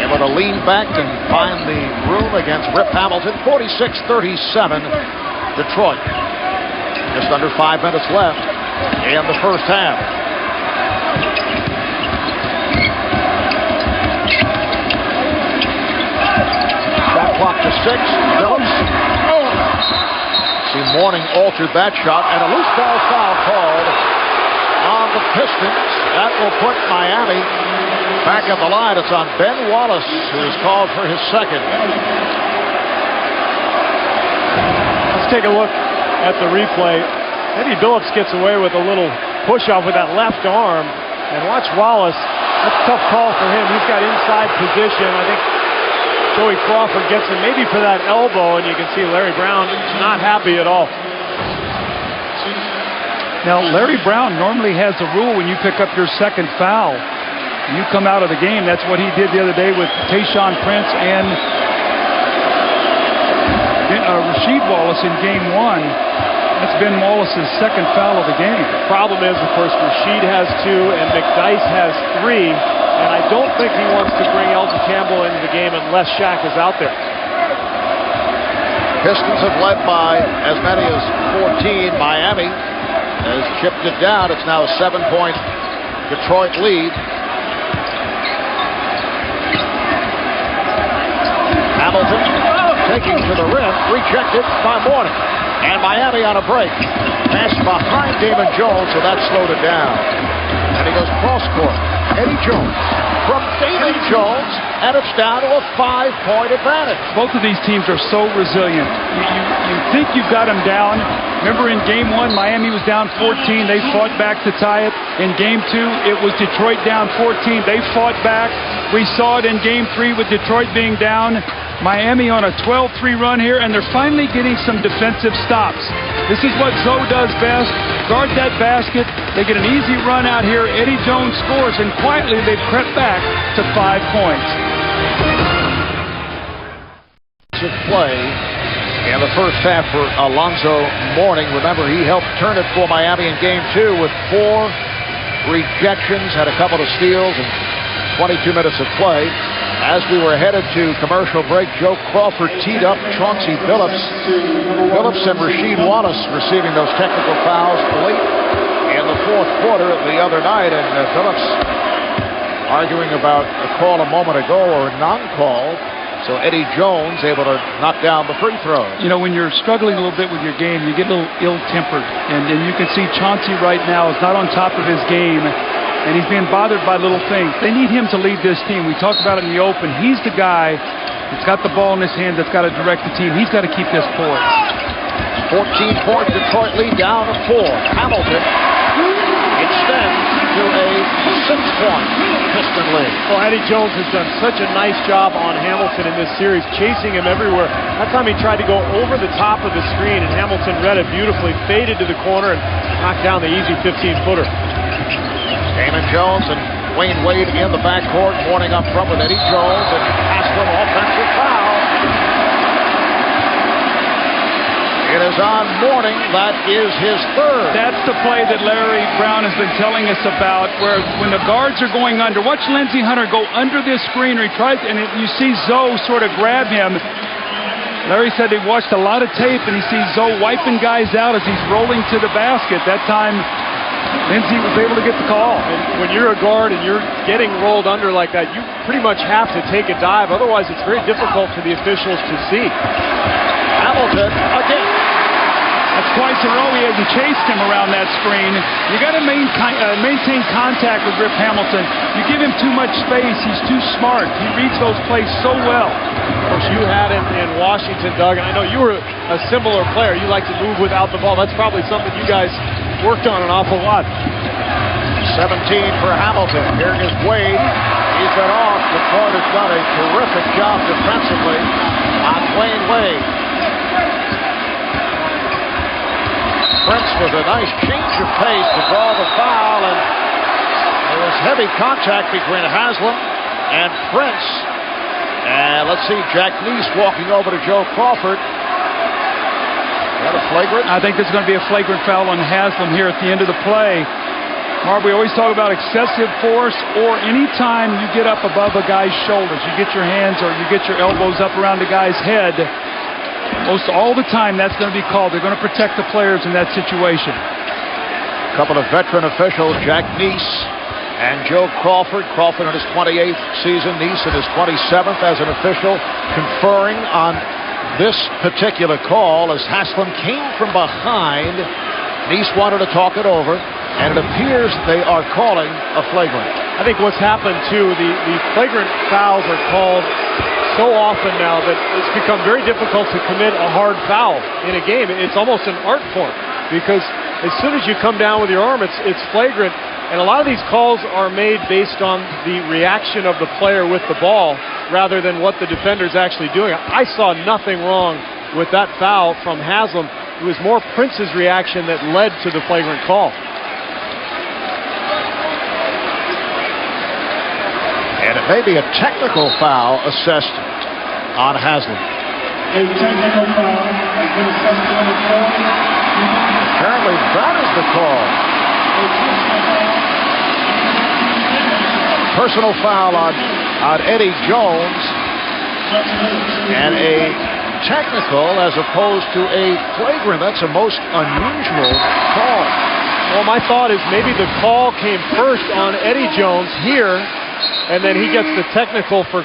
Able to lean back and find the room against Rip Hamilton. 46-37, Detroit. Just under 5 minutes left in the first half. Shot clock to 6. Phillips. See, Mourning altered that shot, and a loose ball foul called on the Pistons. That will put Miami back at the line. It's on Ben Wallace, who is called for his second. Let's take a look at the replay. Eddie Billups gets away with a little push-off with that left arm. And watch Wallace. That's a tough call for him. He's got inside position. I think Joey Crawford gets him maybe for that elbow, and you can see Larry Brown not happy at all. Now, Larry Brown normally has a rule when you pick up your second foul. You come out of the game. That's what he did the other day with Tayshaun Prince and Rasheed Wallace in Game 1. That's Ben Wallace's second foul of the game. The problem is, of course, Rasheed has 2 and McDyess has 3. And I don't think he wants to bring Elton Campbell into the game unless Shaq is out there. Pistons have led by as many as 14. Miami has chipped it down. It's now a 7-point Detroit lead. Hamilton taking to the rim, rejected by Mourning. And Miami on a break. Pass behind Damon Jones, so that slowed it down. And he goes cross court. Eddie Jones from Damon Jones, and it's down to a 5-point advantage. Both of these teams are so resilient. You think you've got them down. Remember in Game 1, Miami was down 14. They fought back to tie it. In Game 2, it was Detroit down 14. They fought back. We saw it in Game 3 with Detroit being down. Miami on a 12-3 run here, and they're finally getting some defensive stops. This is what Zoe does best. Guard that basket. They get an easy run out here. Eddie Jones scores, and quietly they've crept back to 5 points. Play in the first half for Alonzo Mourning. Remember, he helped turn it for Miami in Game 2 with 4 rejections, had a couple of steals, and 22 minutes of play. As we were headed to commercial break, Joe Crawford teed up Chauncey Phillips. Phillips and Rasheed Wallace receiving those technical fouls late in the fourth quarter the other night, and Phillips arguing about a call a moment ago or non-call. So Eddie Jones able to knock down the free throw. You know, when you're struggling a little bit with your game, you get a little ill-tempered. And you can see Chauncey right now is not on top of his game. And he's being bothered by little things. They need him to lead this team. We talked about it in the open. He's the guy that's got the ball in his hand, that's got to direct the team. He's got to keep this poised. 14-point Detroit lead down to 4. Hamilton extends to a 6-point Piston lead. Well, Eddie Jones has done such a nice job on Hamilton in this series, chasing him everywhere. That time he tried to go over the top of the screen, and Hamilton read it beautifully, faded to the corner, and knocked down the easy 15-footer. Damon Jones and Dwayne Wade in the backcourt, warning up front with Eddie Jones, and Haslam offensive foul. It is on Mourning. That is his third. That's the play that Larry Brown has been telling us about, where when the guards are going under, watch Lindsey Hunter go under this screen, or he tries, and you see Zoe sort of grab him. Larry said he watched a lot of tape, and he sees Zoe wiping guys out as he's rolling to the basket. That time, Lindsey was able to get the call. And when you're a guard and you're getting rolled under like that, you pretty much have to take a dive. Otherwise, it's very difficult for the officials to see. Hamilton again. That's twice in a row he hasn't chased him around that screen. You got to maintain contact with Rip Hamilton. You give him too much space, he's too smart. He reads those plays so well. Of course, you had him in Washington, Doug, and I know you were a similar player. You like to move without the ball. That's probably something you guys worked on an awful lot. 17 for Hamilton. Here is Wade. He's been off. Detroit has done a terrific job defensively on Dwayne Wade. Prince with a nice change of pace to draw the foul, and there was heavy contact between Haslam and Prince. And let's see, Jack Neese walking over to Joe Crawford. Is that a flagrant? I think there's going to be a flagrant foul on Haslam here at the end of the play. Marv, we always talk about excessive force, or any time you get up above a guy's shoulders, you get your hands or you get your elbows up around the guy's head. Most all the time, that's going to be called. They're going to protect the players in that situation. A couple of veteran officials, Jack Neese and Joe Crawford. Crawford in his 28th season, Neese in his 27th as an official, conferring on this particular call as Haslam came from behind. Neese wanted to talk it over, and it appears they are calling a flagrant. I think what's happened, too, the flagrant fouls are called so often now that it's become very difficult to commit a hard foul in a game. It's almost an art form, because as soon as you come down with your arm, it's flagrant. And a lot of these calls are made based on the reaction of the player with the ball rather than what the defender's actually doing. I saw nothing wrong with that foul from Haslam. It was more Prince's reaction that led to the flagrant call. And it may be a technical foul assessed on Haslam. A technical foul has been assessed on the floor. Apparently that is the call. Personal foul on Eddie Jones, and a technical as opposed to a flagrant. That's a most unusual call. Well, my thought is maybe the call came first on Eddie Jones here, and then he gets the technical for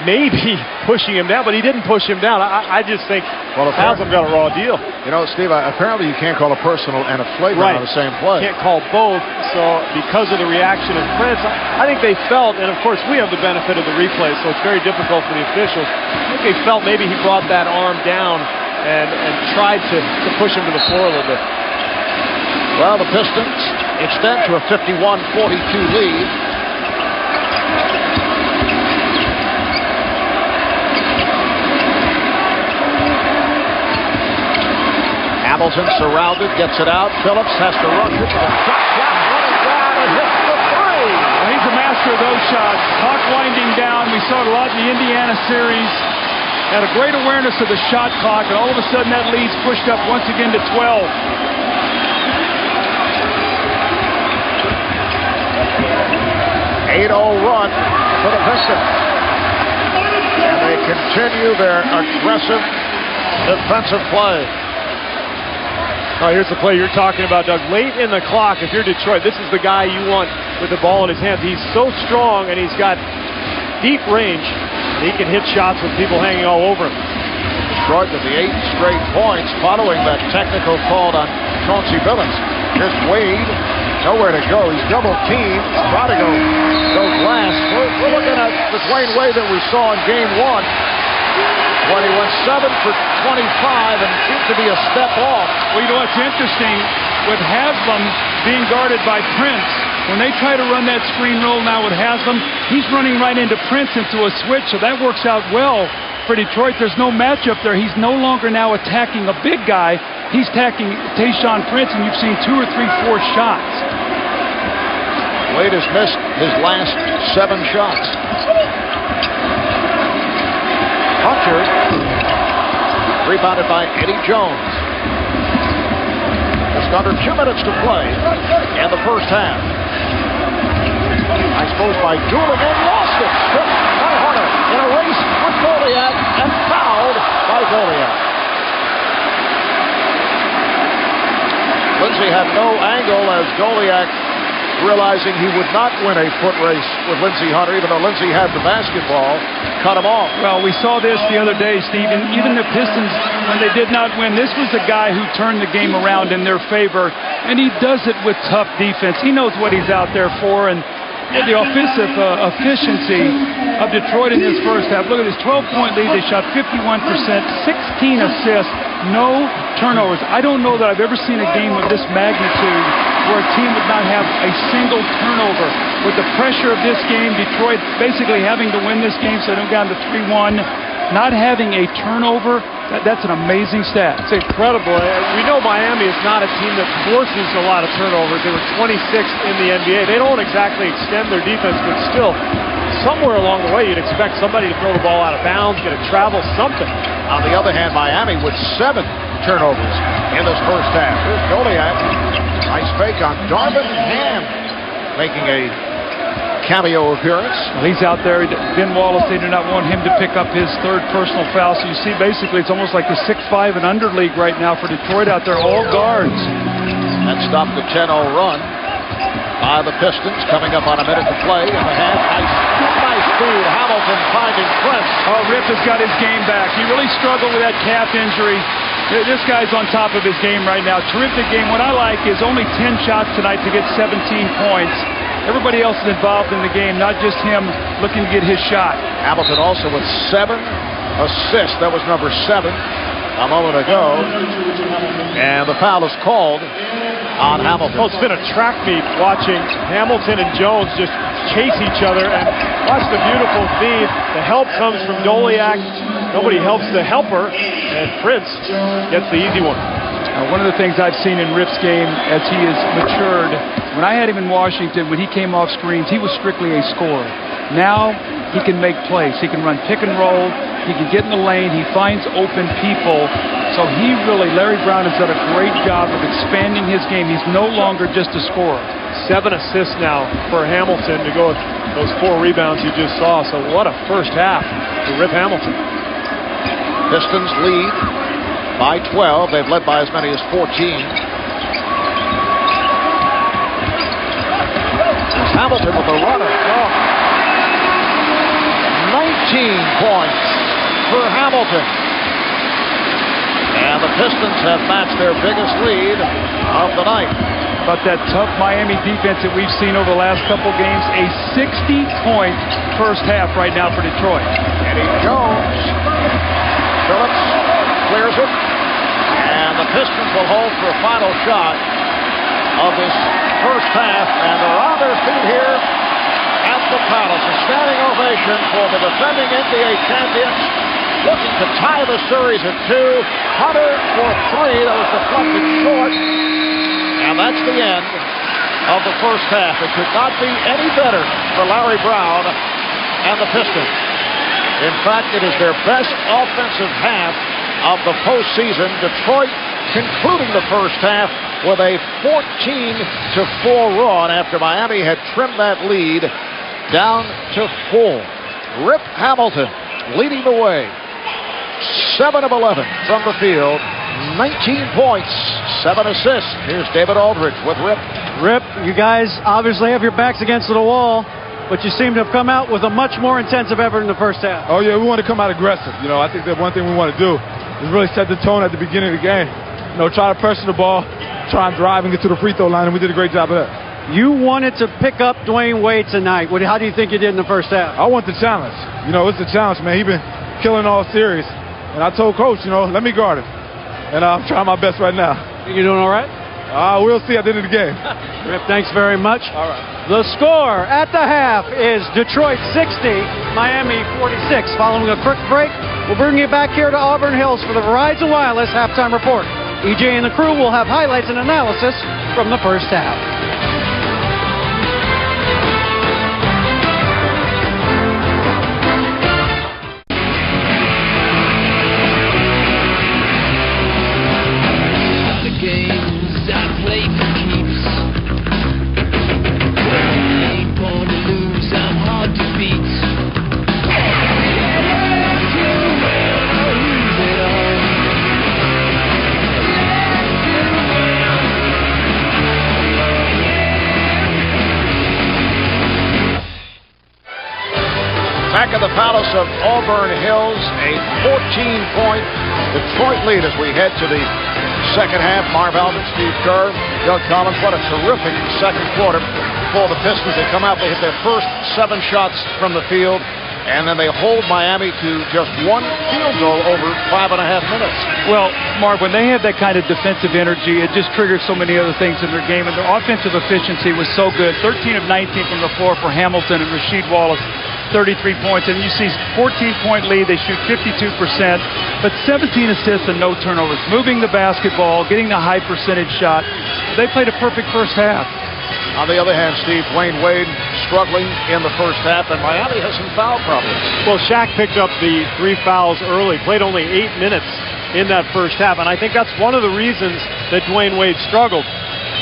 maybe pushing him down, but he didn't push him down. I just think Haslam got a raw deal. You know, Steve, apparently you can't call a personal and a flagrant on the same play. Can't call both, so because of the reaction of Prince, I think they felt, and of course we have the benefit of the replay, so it's very difficult for the officials. I think they felt maybe he brought that arm down and tried to push him to the floor a little bit. Well, the Pistons extend to a 51-42 lead. Hamilton surrounded, gets it out. Phillips has to rush it. Shot clock running down and hits the three. Well, he's a master of those shots. Clock winding down. We saw it a lot in the Indiana series. Had a great awareness of the shot clock, and all of a sudden that lead's pushed up once again to 12. 8-0 run for the Pistons. And they continue their aggressive defensive play. Oh, here's the play you're talking about, Doug. Late in the clock, if you're Detroit, this is the guy you want with the ball in his hands. He's so strong, and he's got deep range. He can hit shots with people hanging all over him. Detroit with the 8 straight points following that technical called on Chauncey Billings. Here's Wade. Nowhere to go. He's double teamed. Trying to go glass. We're looking at the Dwayne Wade that we saw in game 1. When he went 7 for 25 and seemed to be a step off. Well, you know what's interesting? With Haslam being guarded by Prince, when they try to run that screen roll now with Haslam, he's running right into Prince into a switch, so that works out well for Detroit. There's no matchup there. He's no longer now attacking a big guy. He's attacking Tayshaun Prince, and you've seen 2 or 3 forced shots. Wade has missed his last 7 shots. Hunter, rebounded by Eddie Jones. Just under 2 minutes to play in the first half. Nice move by Doolin and lost it. Stripped by Hunter in a race with Goliak and fouled by Goliak. Lindsay had no angle as Goliak, realizing he would not win a foot race with Lindsey Hunter, even though Lindsay had the basketball, cut him off. Well, we saw this the other day, Steve, and even the Pistons, when they did not win, this was a guy who turned the game around in their favor, and he does it with tough defense. He knows what he's out there for, and the offensive efficiency of Detroit in this first half. Look at this 12-point lead. They shot 51%, 16 assists, no turnovers. I don't know that I've ever seen a game of this magnitude where a team would not have a single turnover. With the pressure of this game, Detroit basically having to win this game so they don't get down to 3-1, not having a turnover, that's an amazing stat. It's incredible. We know Miami is not a team that forces a lot of turnovers. They were 26th in the NBA. They don't exactly extend their defense, but still, somewhere along the way, you'd expect somebody to throw the ball out of bounds, get a travel, something. On the other hand, Miami with 7 turnovers in this first half. Here's Goliak. Nice fake on Darvin Ham, making a cameo appearance. Well, he's out there. Ben Wallace, they do not want him to pick up his 3rd personal foul. So you see, basically, it's almost like the 6'5" and under league right now for Detroit out there, all guards. That stopped the 10-0 run by the Pistons, coming up on a minute to play in the half. Nice feed. Hamilton finding Prince. Oh, Rip has got his game back. He really struggled with that calf injury. This guy's on top of his game right now. Terrific game. What I like is only 10 shots tonight to get 17 points. Everybody else is involved in the game, not just him looking to get his shot. Hamilton also with 7 assists. That was number 7 a moment ago. And the foul is called on Hamilton. Well, it's been a track meet watching Hamilton and Jones just chase each other. And watch the beautiful feed. The help comes from Goliak. Nobody helps the helper. And Prince gets the easy one. One of the things I've seen in Rip's game as he has matured, when I had him in Washington, when he came off screens, he was strictly a scorer. Now he can make plays. He can run pick and roll. He can get in the lane. He finds open people. So Larry Brown has done a great job of expanding his game. He's no longer just a scorer. 7 assists now for Hamilton to go with those 4 rebounds you just saw. So what a first half for Rip Hamilton. Pistons lead by 12. They've led by as many as 14. Hamilton with the runner. 19 points for Hamilton. And the Pistons have matched their biggest lead of the night. But that tough Miami defense that we've seen over the last couple games, a 60-point first half right now for Detroit. Eddie Jones. Phillips clears it. And the Pistons will hold for a final shot of this first half. And they're on their feet here at the Palace. A standing ovation for the defending NBA champions, looking to tie the series at 2. Hunter for 3. That was deflected short. And that's the end of the first half. It could not be any better for Larry Brown and the Pistons. In fact, it is their best offensive half of the postseason. Detroit concluding the first half with a 14-4 run after Miami had trimmed that lead down to 4. Rip Hamilton leading the way. 7 of 11 from the field. 19 points, 7 assists. Here's David Aldridge with Rip. Rip, you guys obviously have your backs against the wall, but you seem to have come out with a much more intensive effort in the first half. Oh, yeah, we want to come out aggressive. You know, I think that one thing we want to do is really set the tone at the beginning of the game. You know, try to pressure the ball, try and drive and get to the free throw line, and we did a great job of that. You wanted to pick up Dwayne Wade tonight. How do you think you did in the first half? I want the challenge. You know, it's a challenge, man. He's been killing all series. And I told Coach, you know, let me guard him. And I'm trying my best right now. You doing all right? We'll see at the end of the game. Rip, thanks very much. All right. The score at the half is Detroit 60, Miami 46. Following a quick break, we'll bring you back here to Auburn Hills for the Verizon Wireless halftime report. EJ and the crew will have highlights and analysis from the first half. Palace of Auburn Hills, a 14-point Detroit lead as we head to the second half. Marv Albert, Steve Kerr, Doug Collins. What a terrific second quarter for the Pistons. They come out, they hit their first 7 shots from the field, and then they hold Miami to just 1 field goal over 5.5 minutes. Well, Marv, when they have that kind of defensive energy, it just triggers so many other things in their game, and their offensive efficiency was so good. 13 of 19 from the floor for Hamilton and Rasheed Wallace, 33 points, and you see 14-point lead. They shoot 52%, but 17 assists and no turnovers, moving the basketball, getting the high percentage shot. They played a perfect first half. On the other hand, Steve, Dwayne Wade struggling in the first half, and Miami has some foul problems. Well, Shaq picked up the 3 fouls early, played only 8 minutes in that first half, and I think that's one of the reasons that Dwayne Wade struggled.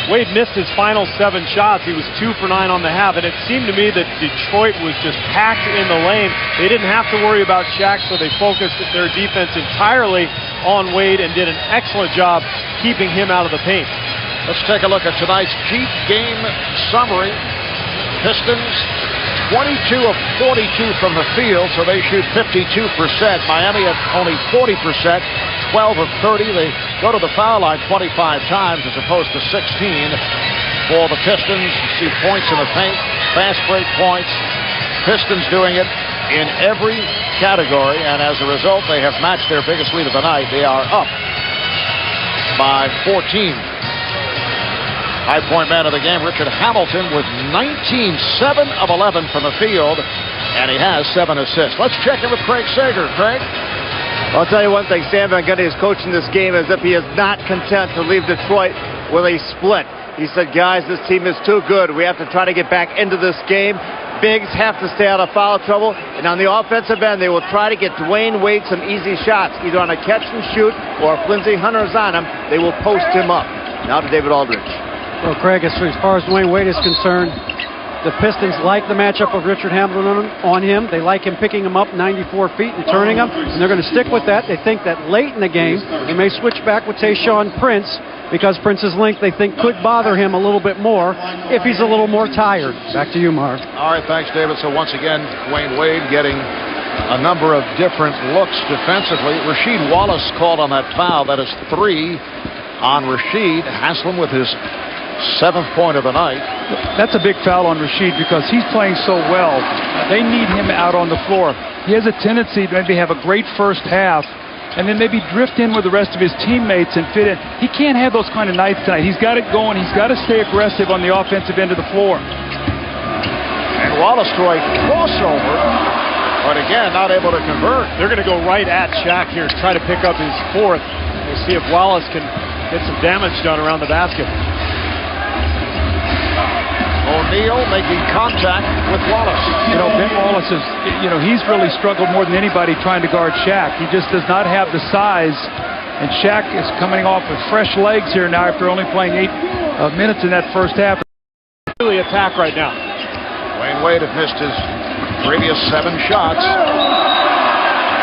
Wade missed his final 7 shots. He was 2 for 9 on the half, and it seemed to me that Detroit was just packed in the lane. They didn't have to worry about Shaq, so they focused their defense entirely on Wade and did an excellent job keeping him out of the paint. Let's take a look at tonight's Jeep game summary. Pistons, 22 of 42 from the field, so they shoot 52%. Miami at only 40%, 12 of 30. They go to the foul line 25 times as opposed to 16 for the Pistons. You see points in the paint, fast break points. Pistons doing it in every category, and as a result, they have matched their biggest lead of the night. They are up by 14. High point man of the game, Richard Hamilton, with 19, 7 of 11 from the field, and he has 7 assists. Let's check in with Craig Sager. Craig? I'll tell you one thing, Stan Van Gundy is coaching this game as if he is not content to leave Detroit with a split. He said, guys, this team is too good. We have to try to get back into this game. Bigs have to stay out of foul trouble, and on the offensive end, they will try to get Dwayne Wade some easy shots, either on a catch and shoot, or if Lindsey Hunter's on him, they will post him up. Now to David Aldridge. Well, Craig, as far as Dwayne Wade is concerned, the Pistons like the matchup of Richard Hamilton on him. They like him picking him up 94 feet and turning him, and they're going to stick with that. They think that late in the game, they may switch back with Tayshaun Prince, because Prince's length, they think, could bother him a little bit more if he's a little more tired. Back to you, Marv. All right, thanks, David. So once again, Dwayne Wade getting a number of different looks defensively. Rasheed Wallace called on that foul. That is 3 on Rasheed. Haslam with his 7th point of the night. That's a big foul on Rasheed because he's playing so well. They need him out on the floor. He has a tendency to maybe have a great first half and then maybe drift in with the rest of his teammates and fit in. He can't have those kind of nights tonight. He's got it going. He's got to stay aggressive on the offensive end of the floor. And Wallace to a crossover, but again, not able to convert. They're going to go right at Shaq here, try to pick up his 4th. We'll see if Wallace can get some damage done around the basket. O'Neal making contact with Wallace. You know, Ben Wallace is, he's really struggled more than anybody trying to guard Shaq. He just does not have the size, and Shaq is coming off with fresh legs here now after only playing 8 minutes in that first half. Really attack right now. Dwayne Wade had missed his previous 7 shots.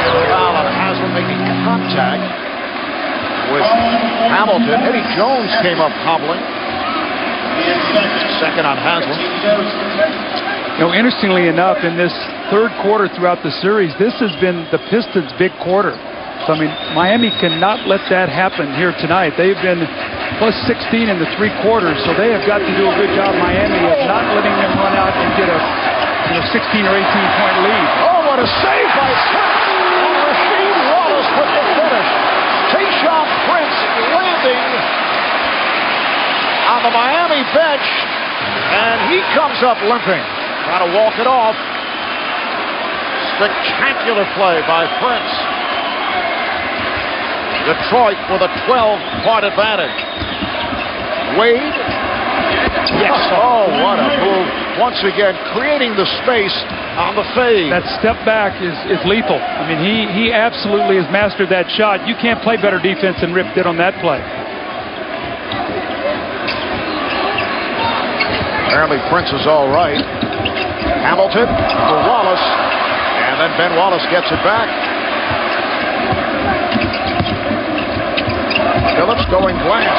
Foul on Haslam making contact with Hamilton. Eddie Jones came up hobbling. Second on Haslam. Interestingly enough, in this third quarter throughout the series, this has been the Pistons' big quarter. So, Miami cannot let that happen here tonight. They've been plus 16 in the 3 quarters, so they have got to do a good job, Miami, of not letting them run out and get a 16 or 18-point lead. Oh, what a save by Rasheed Wallace with the finish. Tayshaun Prince landing on the Miami bench, and he comes up limping. Trying to walk it off. Spectacular play by Prince. Detroit with a 12-point advantage. Wade. Yes. Oh, what a move. Once again, creating the space on the fade. That step back is lethal. He absolutely has mastered that shot. You can't play better defense than Rip did on that play. Apparently Prince is all right. Hamilton for Wallace, and then Ben Wallace gets it back. Phillips going glass.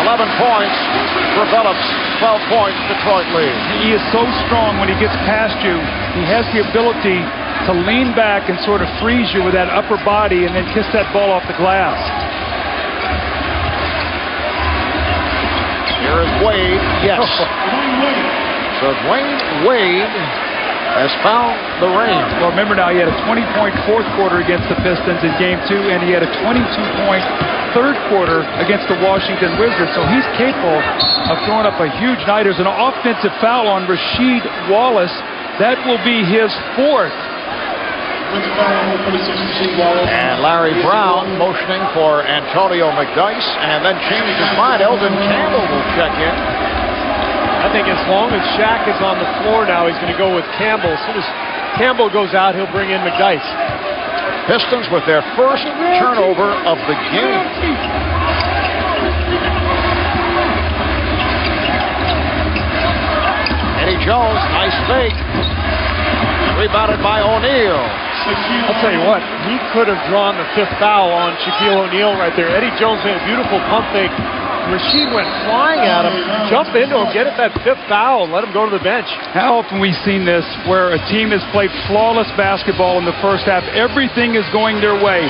11 points. develops 12-point Detroit lead. He is so strong when he gets past you. He has the ability to lean back and sort of freeze you with that upper body and then kiss that ball off the glass. Here is Wade. Yes. So Dwayne Wade has found the range. Well, remember now, he had a 20-point fourth quarter against the Pistons in Game 2, and he had a 22-point third quarter against the Washington Wizards. So he's capable of throwing up a huge night. There's an offensive foul on Rasheed Wallace. That will be his fourth. And Larry Brown motioning for Antonio McDyess, and then changed his mind. Elgin Campbell will check in. I think as long as Shaq is on the floor now, he's going to go with Campbell. As soon as Campbell goes out, he'll bring in McDyess. Pistons with their first turnover of the game. Eddie Jones, nice fake. Rebounded by O'Neal. I'll tell you what, he could have drawn the fifth foul on Shaquille O'Neal right there. Eddie Jones made a beautiful pump fake. Rasheed went flying at him, jump into him, get it that fifth foul, and let him go to the bench. How often we've seen this where a team has played flawless basketball in the first half. Everything is going their way.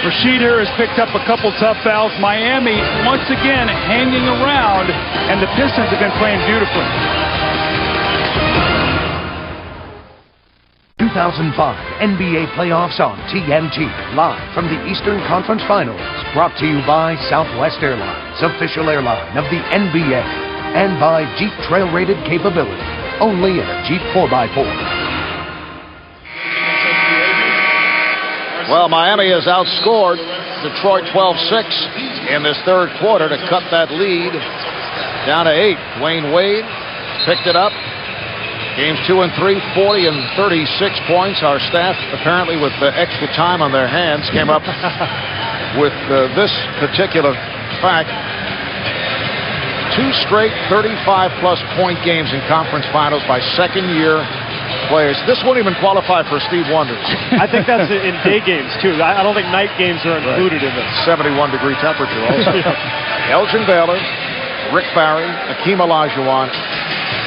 Rasheed here has picked up a couple tough fouls. Miami, once again, hanging around, and the Pistons have been playing beautifully. 2005 NBA playoffs on TNT, live from the Eastern Conference Finals. Brought to you by Southwest Airlines, official airline of the NBA, and by Jeep Trail Rated capability, only in a Jeep 4x4. Well, Miami has outscored Detroit 12-6 in this third quarter to cut that lead down to 8. Dwayne Wade picked it up. Games 2 and 3, 40 and 36 points. Our staff, apparently with extra time on their hands, came up with this particular fact. 2 straight 35-plus point games in conference finals by second-year players. This won't even qualify for Steve Wonders. I think that's in day games, too. I don't think night games are included in this. 71-degree temperature also. Elgin Baylor, Rick Barry, Akeem Olajuwon,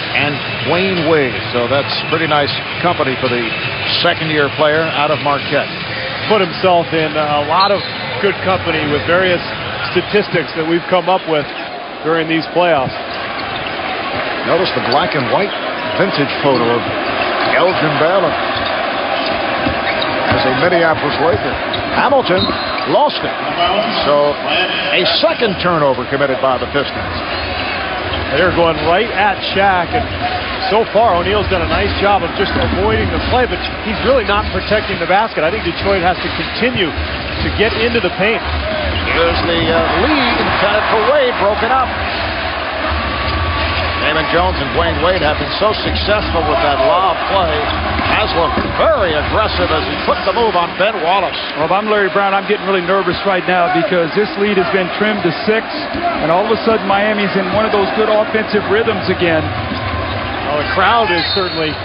and Dwayne Wade. So that's pretty nice company for the second-year player out of Marquette. Put himself in a lot of good company with various statistics that we've come up with during these playoffs. Notice the black and white vintage photo of Elgin Baylor as a Minneapolis Laker. Hamilton lost it. So a second turnover committed by the Pistons. They're going right at Shaq, and so far O'Neal's done a nice job of just avoiding the play, but he's really not protecting the basket. I think Detroit has to continue to get into the paint. Here's the lead intended for Wade, broken up. Damon Jones and Dwayne Wade have been so successful with that lob play. Haslam very aggressive as he put the move on Ben Wallace. Well, if I'm Larry Brown, I'm getting really nervous right now because this lead has been trimmed to 6, and all of a sudden Miami's in one of those good offensive rhythms again. Well, the crowd is certainly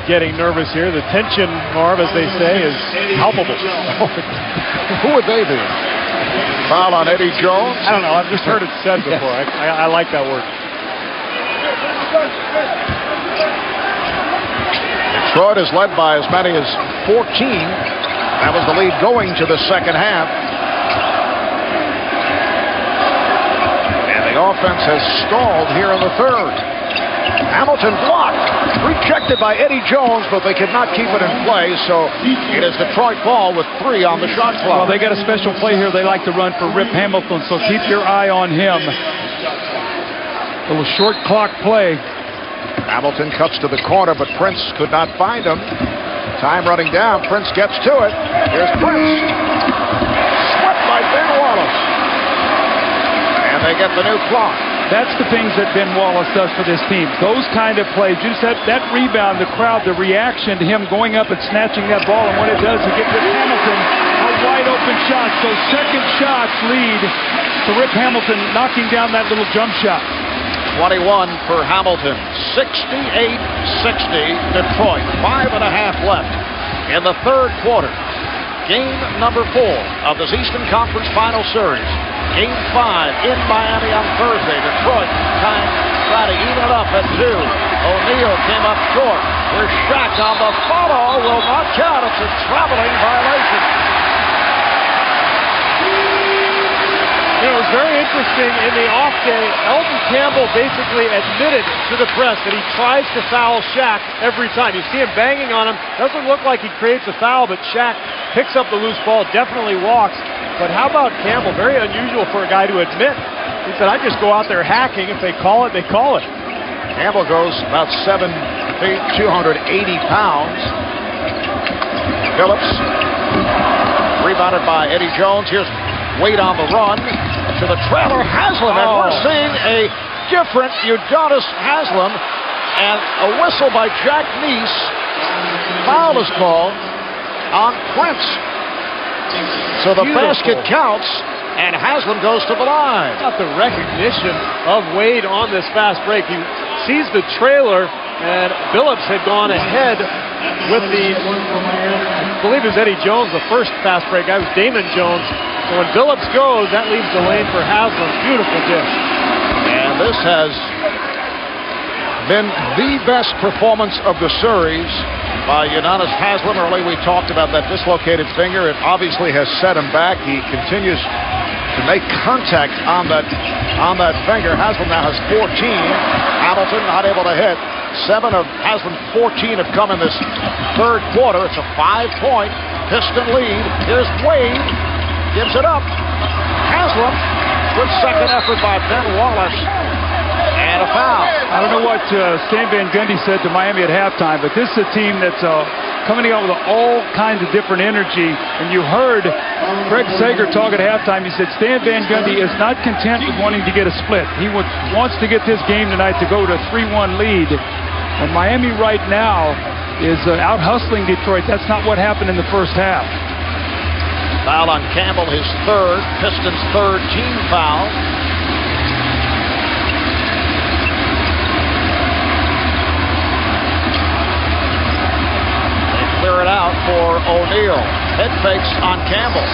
getting nervous here. The tension, Marv, as they say, is palpable. Who would they be? Foul on Eddie Jones? I don't know. I've just heard it said before. I like that word. Detroit is led by as many as 14. That was the lead going to the second half. And the offense has stalled here in the third. Hamilton blocked. Rejected by Eddie Jones, but they could not keep it in play, so it is Detroit ball with 3 on the shot clock. Well, they got a special play here they like to run for Rip Hamilton, so keep your eye on him. Little short clock play. Hamilton cuts to the corner, but Prince could not find him. Time running down. Prince gets to it. Here's Prince. Swept by Ben Wallace. And they get the new clock. That's the things that Ben Wallace does for this team. Those kind of plays. Just that rebound, the crowd, the reaction to him going up and snatching that ball, and what it does, it gives Hamilton a wide open shot. So second shots lead to Rip Hamilton knocking down that little jump shot. 21 for Hamilton. 68-60 Detroit. 5.5 left in the third quarter. Game number 4 of this Eastern Conference Final Series. Game 5 in Miami on Thursday. Detroit trying to even it up at 2. O'Neal came up short. Here's Shaq on the follow. Will not count. It's a traveling violation. You know, it was very interesting in the off day. Elton Campbell basically admitted to the press that he tries to foul Shaq every time. You see him banging on him. Doesn't look like he creates a foul, but Shaq picks up the loose ball, definitely walks. But how about Campbell? Very unusual for a guy to admit. He said, I just go out there hacking. If they call it, they call it. Campbell goes about 7 feet, 280 pounds. Phillips rebounded by Eddie Jones. Here's Wade on the run to the trailer, Haslam, and we're seeing a different Udonis Haslam, and a whistle by Jack Neese. Foul is called on Prince. So the basket counts, and Haslam goes to the line. Not the recognition of Wade on this fast break. He sees the trailer, and Phillips had gone ahead with the, I believe it was Eddie Jones, the first fast break guy. It was Damon Jones. So when Phillips goes, that leaves the lane for Haslam. Beautiful dish. And this has been the best performance of the series by Udonis Haslam. Early we talked about that dislocated finger. It obviously has set him back. He continues to make contact on that finger. Haslam now has 14. Hamilton not able to hit. 7 of Haslam's 14 have come in this third quarter. It's a 5-point Piston lead. Here's Wade. Gives it up. Haslam. Good second effort by Ben Wallace. And a foul. I don't know what Stan Van Gundy said to Miami at halftime, but this is a team that's coming out with all kinds of different energy. And you heard Craig Sager talk at halftime. He said Stan Van Gundy is not content with wanting to get a split. He wants to get this game tonight to go to a 3-1 lead. And Miami right now is out hustling Detroit. That's not what happened in the first half. Foul on Campbell, his third. Pistons' third team foul. They clear it out for O'Neal. Head fakes on Campbell.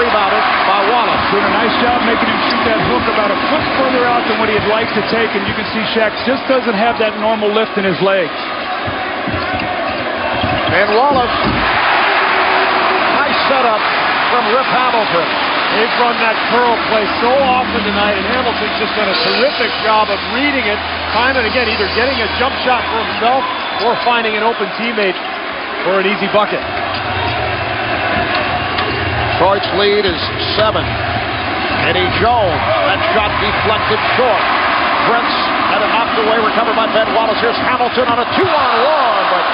Rebounded by Wallace. Doing a nice job making him shoot that hook about a foot further out than what he'd like to take, and you can see Shaq just doesn't have that normal lift in his legs. And Wallace. Nice setup from Rip Hamilton. They've run that curl play so often tonight, and Hamilton's just done a terrific job of reading it time and again, either getting a jump shot for himself or finding an open teammate for an easy bucket. Detroit's lead is 7. Eddie Jones. That shot deflected short. Prince had it knocked away, recovered by Ben Wallace. Here's Hamilton on a 2-on-1, but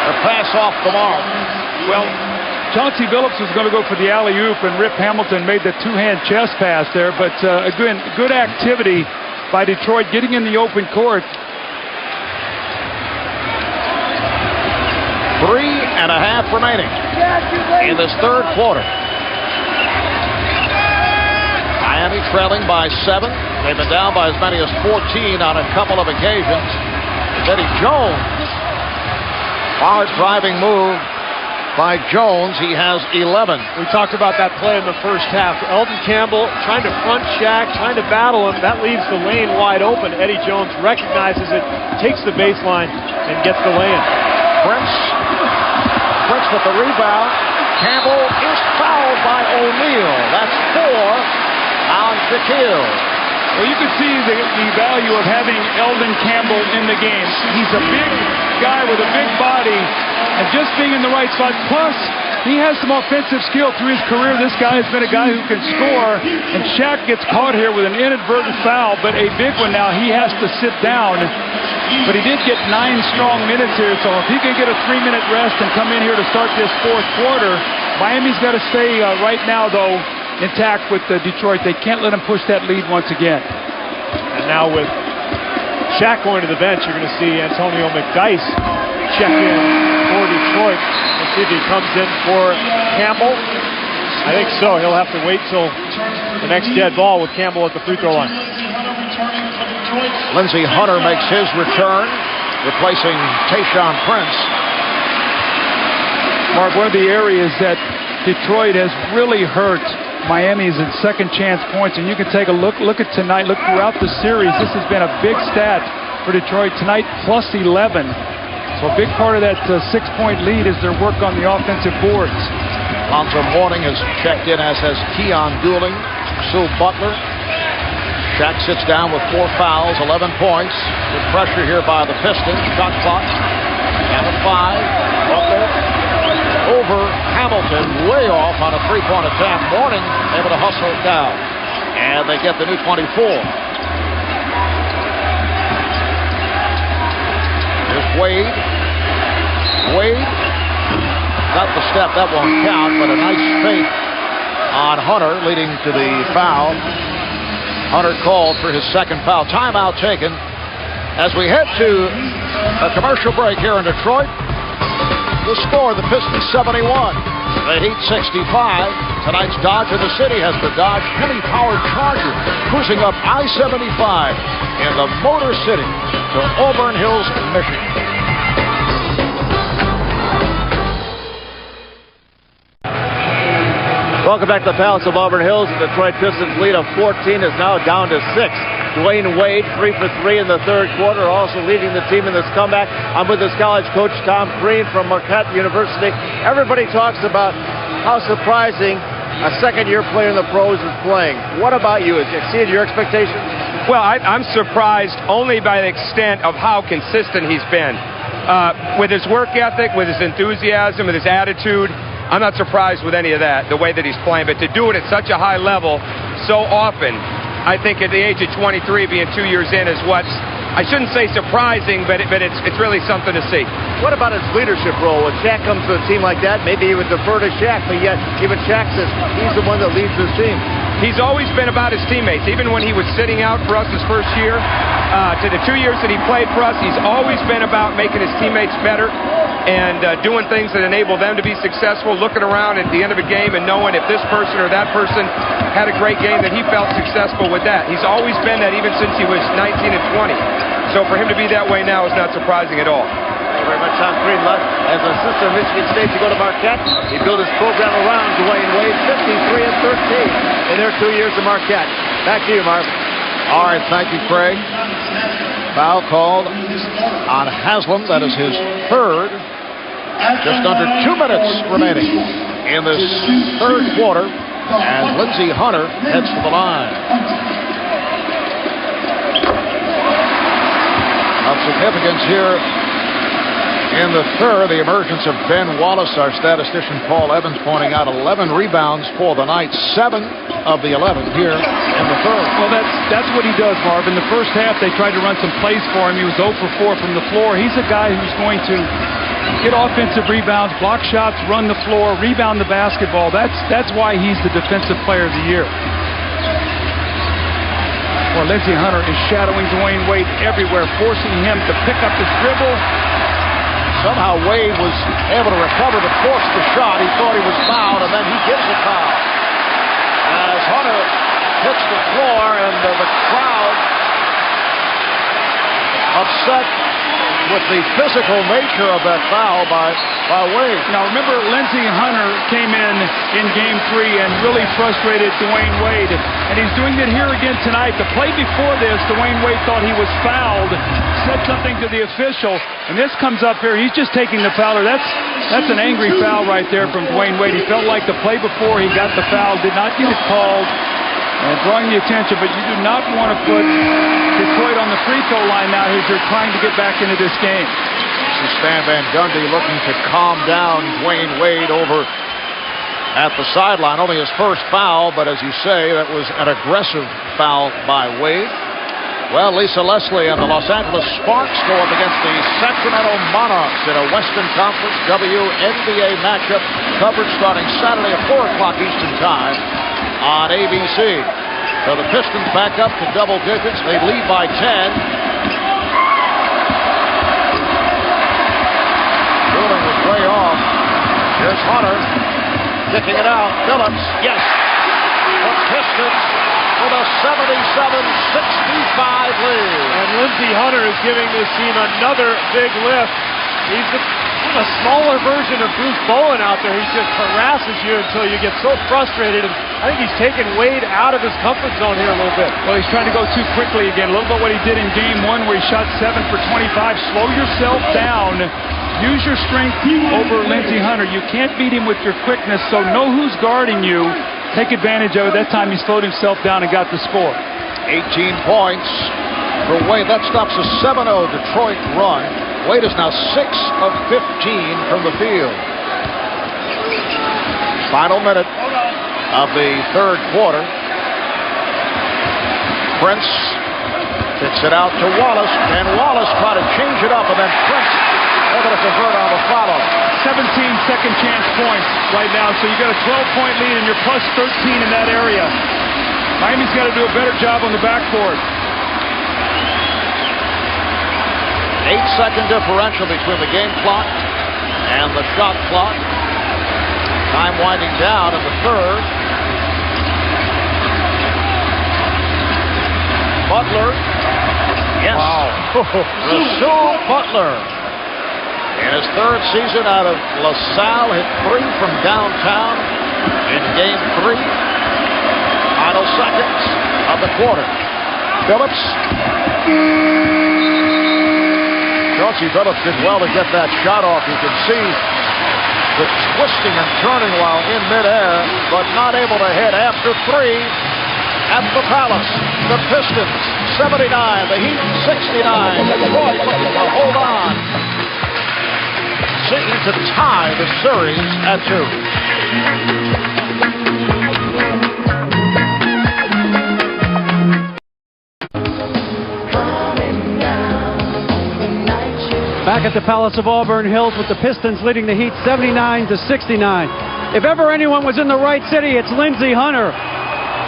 the pass off the mark. Well, Chauncey Billups was going to go for the alley-oop, and Rip Hamilton made the two-hand chest pass there. But again, good activity by Detroit getting in the open court. 3.5 remaining in this third quarter. Miami trailing by 7. They've been down by as many as 14 on a couple of occasions. Eddie Jones. Hard driving move by Jones. He has 11. We talked about that play in the first half. Elton Campbell trying to front Shaq, trying to battle him. That leaves the lane wide open. Eddie Jones recognizes it, takes the baseline, and gets the lay-in. Prince with the rebound. Campbell is fouled by O'Neal. That's 4 on Shaquille. Well, you can see the value of having Eldon Campbell in the game. He's a big guy with a big body, and just being in the right spot. Plus, he has some offensive skill through his career. This guy has been a guy who can score, and Shaq gets caught here with an inadvertent foul, but a big one now. He has to sit down, but he did get 9 strong minutes here, so if he can get a 3-minute rest and come in here to start this fourth quarter, Miami's got to stay right now, though, intact with Detroit. They can't let him push that lead once again. And now with Shaq going to the bench, you're going to see Antonio McDyess check in for Detroit. Let's see if he comes in for Campbell. I think so. He'll have to wait till the next dead ball with Campbell at the free throw line. Lindsey Hunter makes his return, replacing Tayshaun Prince. Mark, one of the areas that Detroit has really hurt Miami is in second chance points, and you can take a look at tonight, look throughout the series. This has been a big stat for Detroit tonight, plus 11. So a big part of that 6-point lead is their work on the offensive boards. Lonzo Mourning has checked in, as has Keon Dooling, Sue Butler. Shaq sits down with 4 fouls, 11 points. Good pressure here by the Pistons. Shot clock down to 5. Butler over Hamilton, way off on a 3-point attempt. Mourning able to hustle it down. And they get the new 24. Here's Wade. Wade got the step. That won't count, but a nice fake on Hunter, leading to the foul. Hunter called for his second foul. Timeout taken as we head to a commercial break here in Detroit. The score, the Pistons 71, the Heat 65. Tonight's Dodge in the City has the Dodge Hemi-powered Charger cruising up I-75 in the Motor City to Auburn Hills, Michigan. Welcome back to the Palace of Auburn Hills. The Detroit Pistons lead of 14 is now down to 6. Dwayne Wade, 3 for 3 in the third quarter, also leading the team in this comeback. I'm with his college coach, Tom Crean from Marquette University. Everybody talks about how surprising a second-year player in the pros is playing. What about you? Has it exceeded your expectations? Well, I'm surprised only by the extent of how consistent he's been. With his work ethic, with his enthusiasm, with his attitude, I'm not surprised with any of that, the way that he's playing. But to do it at such a high level so often, I think at the age of 23, being 2 years in, is what's, I shouldn't say surprising, but it's really something to see. What about his leadership role? When Shaq comes to a team like that, maybe he would defer to Shaq, but yet even Shaq says he's the one that leads his team. He's always been about his teammates. Even when he was sitting out for us his first year, to the 2 years that he played for us, he's always been about making his teammates better and doing things that enable them to be successful, looking around at the end of a game and knowing if this person or that person had a great game, that he felt successful with that. He's always been that even since he was 19 and 20. So for him to be that way now is not surprising at all. Thank you very much, Tom Crean. As an assistant at Michigan State, you go to Marquette. He built his program around Dwayne Wade, 53 and 13 in their 2 years at Marquette. Back to you, Marv. All right, thank you, Craig. Foul called on Haslam. That is his third. Just under 2 minutes remaining in this third quarter as Lindsey Hunter heads for the line. Of significance here in the third, the emergence of Ben Wallace. Our statistician Paul Evans pointing out 11 rebounds for the night, 7 of the 11 here in the third. Well, that's what he does, Marv. In the first half, they tried to run some plays for him. He was 0 for 4 from the floor. He's a guy who's going to get offensive rebounds, block shots, run the floor, rebound the basketball. That's why he's the defensive player of the year. Well, Lindsey Hunter is shadowing Dwayne Wade everywhere, forcing him to pick up his dribble. Somehow Wade was able to recover to force the shot. He thought he was fouled, and then he gives a foul. As Hunter hits the floor, and the crowd upset with the physical nature of that foul by Wade. Now remember, Lindsey Hunter came in Game 3 and really frustrated Dwayne Wade, and he's doing it here again tonight. The play before this, Dwayne Wade thought he was fouled, said something to the official, and this comes up here. He's just taking the foul. That's an angry foul right there from Dwayne Wade. He felt like the play before he got the foul, did not get it called, and drawing the attention, but you do not want to put Detroit on the free throw line now as they're trying to get back into this game. This is Stan Van Gundy looking to calm down Dwayne Wade over at the sideline. Only his first foul, but as you say, that was an aggressive foul by Wade. Well, Lisa Leslie and the Los Angeles Sparks go up against the Sacramento Monarchs in a Western Conference WNBA matchup. Coverage starting Saturday at 4 o'clock Eastern Time on ABC. So the Pistons back up to double digits. They lead by 10. Ruling was way off. Here's Hunter kicking it out. Phillips, yes. The Pistons with a 77-65 lead. And Lindsey Hunter is giving this team another big lift. He's a smaller version of Bruce Bowen out there. He just harasses you until you get so frustrated. And I think he's taken Wade out of his comfort zone here a little bit. Well, he's trying to go too quickly again. A little bit what he did in game 1 where he shot 7 for 25. Slow yourself down. Use your strength over Lindsey Hunter. You can't beat him with your quickness, so know who's guarding you. Take advantage of it. That time he slowed himself down and got the score. 18 points for Wade. That stops a 7-0 Detroit run. Wade is now 6 of 15 from the field. Final minute of the third quarter. Prince kicks it out to Wallace, and Wallace tried to change it up, and then Prince able to convert on the follow. 17 second chance points right now, so you got a 12-point lead, and you're plus 13 in that area. Miami's got to do a better job on the backboard. 8-second differential between the game clock and the shot clock. Time winding down in the third. Butler. Yes. Wow. Rasul Butler. In his third season out of LaSalle, hit 3 from downtown in game 3. Final seconds of the quarter. Phillips. Chauncey Phillips did well to get that shot off. You can see the twisting and turning while in midair, but not able to hit after 3 at the Palace. The Pistons 79, the Heat 69. Detroit looking to hold on, seeking to tie the series at 2. Back at the Palace of Auburn Hills with the Pistons leading the Heat 79-69. If ever anyone was in the right city, it's Lindsey Hunter.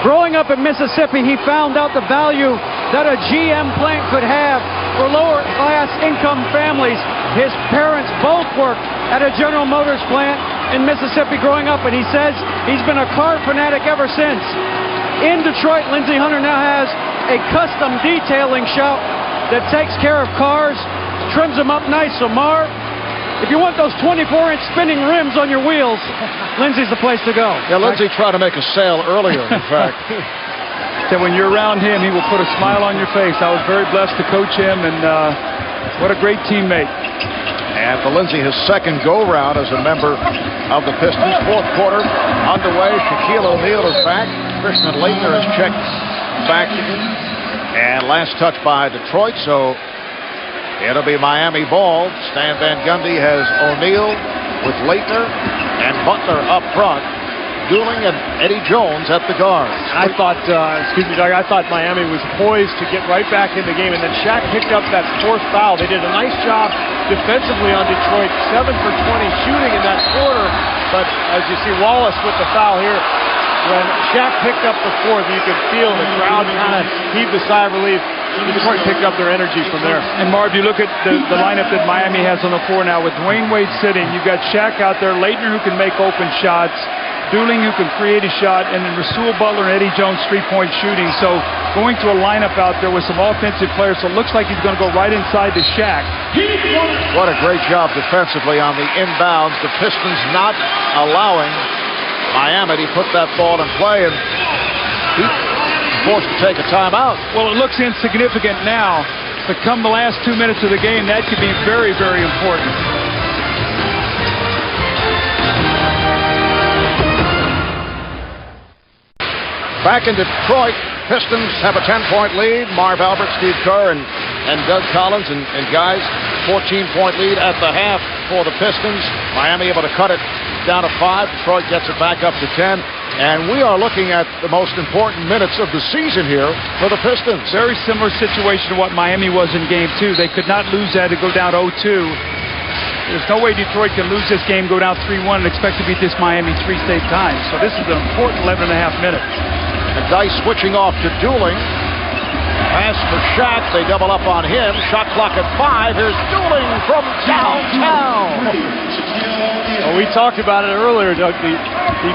Growing up in Mississippi, he found out the value that a GM plant could have for lower class income families. His parents both worked at a General Motors plant in Mississippi growing up, and he says he's been a car fanatic ever since. In Detroit, Lindsey Hunter now has a custom detailing shop that takes care of cars, trims them up nice. So Marv, if you want those 24-inch spinning rims on your wheels, Lindsey's the place to go. Yeah, Lindsey tried to make a sale earlier, in fact. So when you're around him, he will put a smile on your face. I was very blessed to coach him, and what a great teammate. And for Lindsey, his second go-round as a member of the Pistons. Fourth quarter underway. Shaquille O'Neal is back. Christian Laettner has checked back in. And last touch by Detroit, so it'll be Miami ball. Stan Van Gundy has O'Neal with Laettner and Butler up front, dueling and Eddie Jones at the guard. I thought, excuse me, Doug, I thought Miami was poised to get right back in the game, and then Shaq picked up that fourth foul. They did a nice job defensively on Detroit, 7 for 20 shooting in that quarter, but as you see Wallace with the foul here, when Shaq picked up the fourth, you could feel the crowd kind of heaved a sigh of relief. Detroit picked up their energy from there. And Marv, you look at the lineup that Miami has on the floor now with Dwayne Wade sitting. You've got Shaq out there, Laettner who can make open shots, Dooling who can create a shot, and then Rasul Butler and Eddie Jones three-point shooting. So going to a lineup out there with some offensive players, so it looks like he's going to go right inside to Shaq. What a great job defensively on the inbounds. The Pistons not allowing Miami to put that ball in play, and Heat forced to take a timeout. Well, it looks insignificant now, but come the last 2 minutes of the game, that could be very, very important. Back in Detroit, Pistons have a 10-point lead. Marv Albert, Steve Kerr, and Doug Collins, and guys, 14-point lead at the half for the Pistons. Miami able to cut it down to 5. Detroit gets it back up to 10. And we are looking at the most important minutes of the season here for the Pistons. Very similar situation to what Miami was in Game 2. They could not lose that to go down 0-2. There's no way Detroit can lose this game, go down 3-1, and expect to beat this Miami 3 straight times. So this is an important 11 and a half minutes. And Dice switching off to Dooling. Pass for Shaq. They double up on him. Shot clock at 5. Here's Dooling from downtown. Well, we talked about it earlier, Doug, the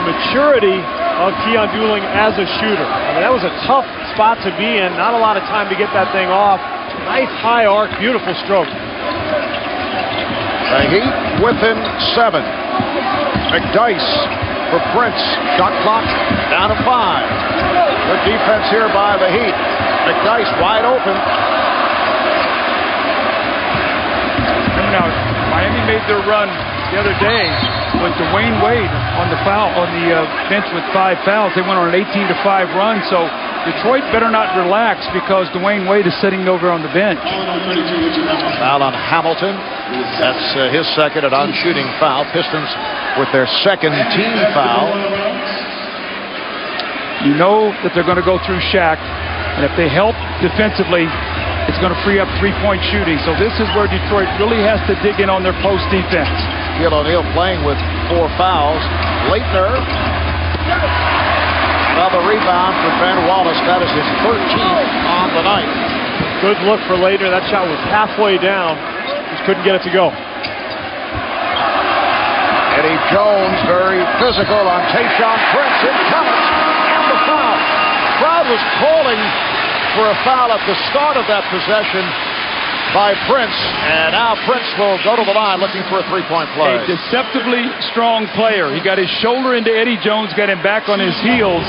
maturity of Keon Dooling as a shooter. I mean, that was a tough spot to be in. Not a lot of time to get that thing off. Nice high arc, beautiful stroke. The Heat within 7. McDyess for Prince. Shot clock down to 5. Good defense here by the Heat. McDyess wide open. Now, Miami made their run the other day with Dwayne Wade on the bench with 5 fouls. They went on an 18-5 run, so Detroit better not relax because Dwayne Wade is sitting over on the bench. Foul on Hamilton. That's his second, an on-shooting foul. Pistons with their second team foul. You know that they're going to go through Shaq, and if they help defensively, it's going to free up three-point shooting. So this is where Detroit really has to dig in on their post defense. Shaquille O'Neal playing with 4 fouls. Leitner. Another rebound for Ben Wallace. That is his 13th on the night. Good look for Leitner. That shot was halfway down. Just couldn't get it to go. Eddie Jones very physical on Tayshaun Prince. It comes. And the foul. Crowd was calling for a foul at the start of that possession by Prince, and now Prince will go to the line looking for a three-point play. A deceptively strong player. He got his shoulder into Eddie Jones, got him back on his heels,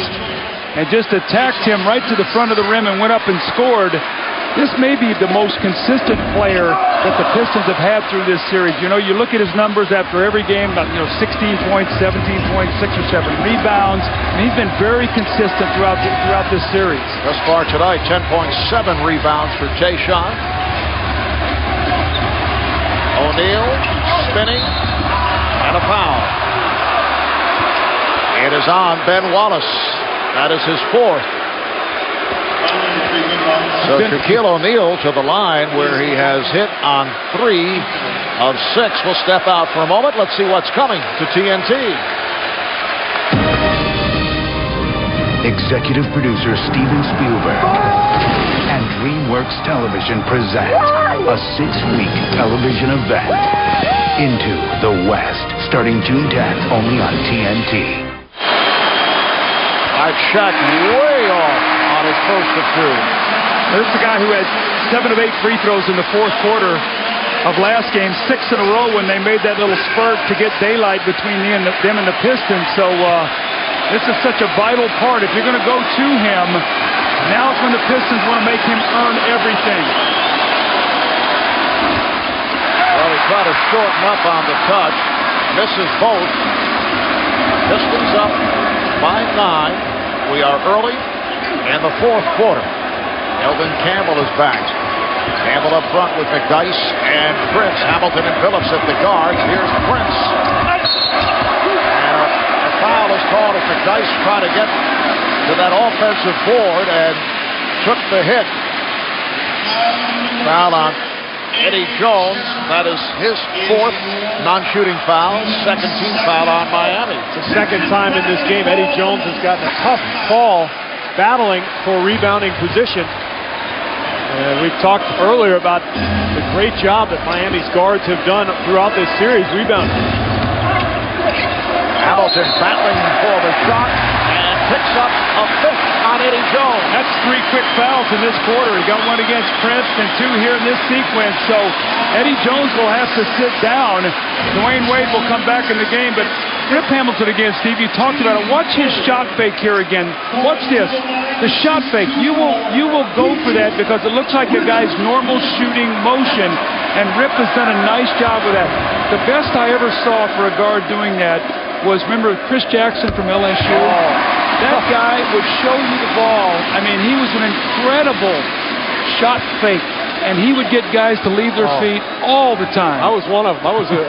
and just attacked him right to the front of the rim and went up and scored. This may be the most consistent player that the Pistons have had through this series. You know, you look at his numbers after every game, about 16 points, 17 points, 6 or 7 rebounds, and he's been very consistent throughout this series. Thus far tonight, 10.7 rebounds for Tayshaun. O'Neal spinning, and a foul. It is on Ben Wallace. That is his 4th. So Shaquille O'Neal to the line where he has hit on 3 of 6. We'll step out for a moment. Let's see what's coming to TNT. Executive producer Steven Spielberg and DreamWorks Television present a 6-week television event, Into the West, starting June 10th only on TNT. Shaq way off on his first of 2. This is the guy who had 7 of 8 free throws in the 4th quarter of last game, 6 in a row when they made that little spurt to get daylight between them and the Pistons. So this is such a vital part. If you're going to go to him, now it's when the Pistons want to make him earn everything. Well, he tried to shorten up on the touch. Misses both. Pistons up by 9. We are early in the 4th quarter. Elvin Campbell is back. Campbell up front with McDyess and Prince. Hamilton and Phillips at the guards. Here's Prince. And a foul is called as McDyess trying to get to that offensive board and took the hit. Foul on Eddie Jones. That is his 4th non-shooting foul. 2nd team foul on Miami. It's the 2nd time in this game Eddie Jones has gotten a tough call battling for rebounding position. We've talked earlier about the great job that Miami's guards have done throughout this series rebounding. Hamilton battling for the shot and picks up a 5th on Eddie Jones. That's 3 quick fouls in this quarter. He got 1 against Prince and 2 here in this sequence. So Eddie Jones will have to sit down. Dwayne Wade will come back in the game, but Rip Hamilton again, Steve, you talked about it. Watch his shot fake here again. Watch this. The shot fake. You will go for that because it looks like a guy's normal shooting motion, and Rip has done a nice job with that. The best I ever saw for a guard doing that was, remember Chris Jackson from LSU? That guy would show you the ball. I mean, he was an incredible shot fake, and he would get guys to leave their feet all the time. I was one of them. I was a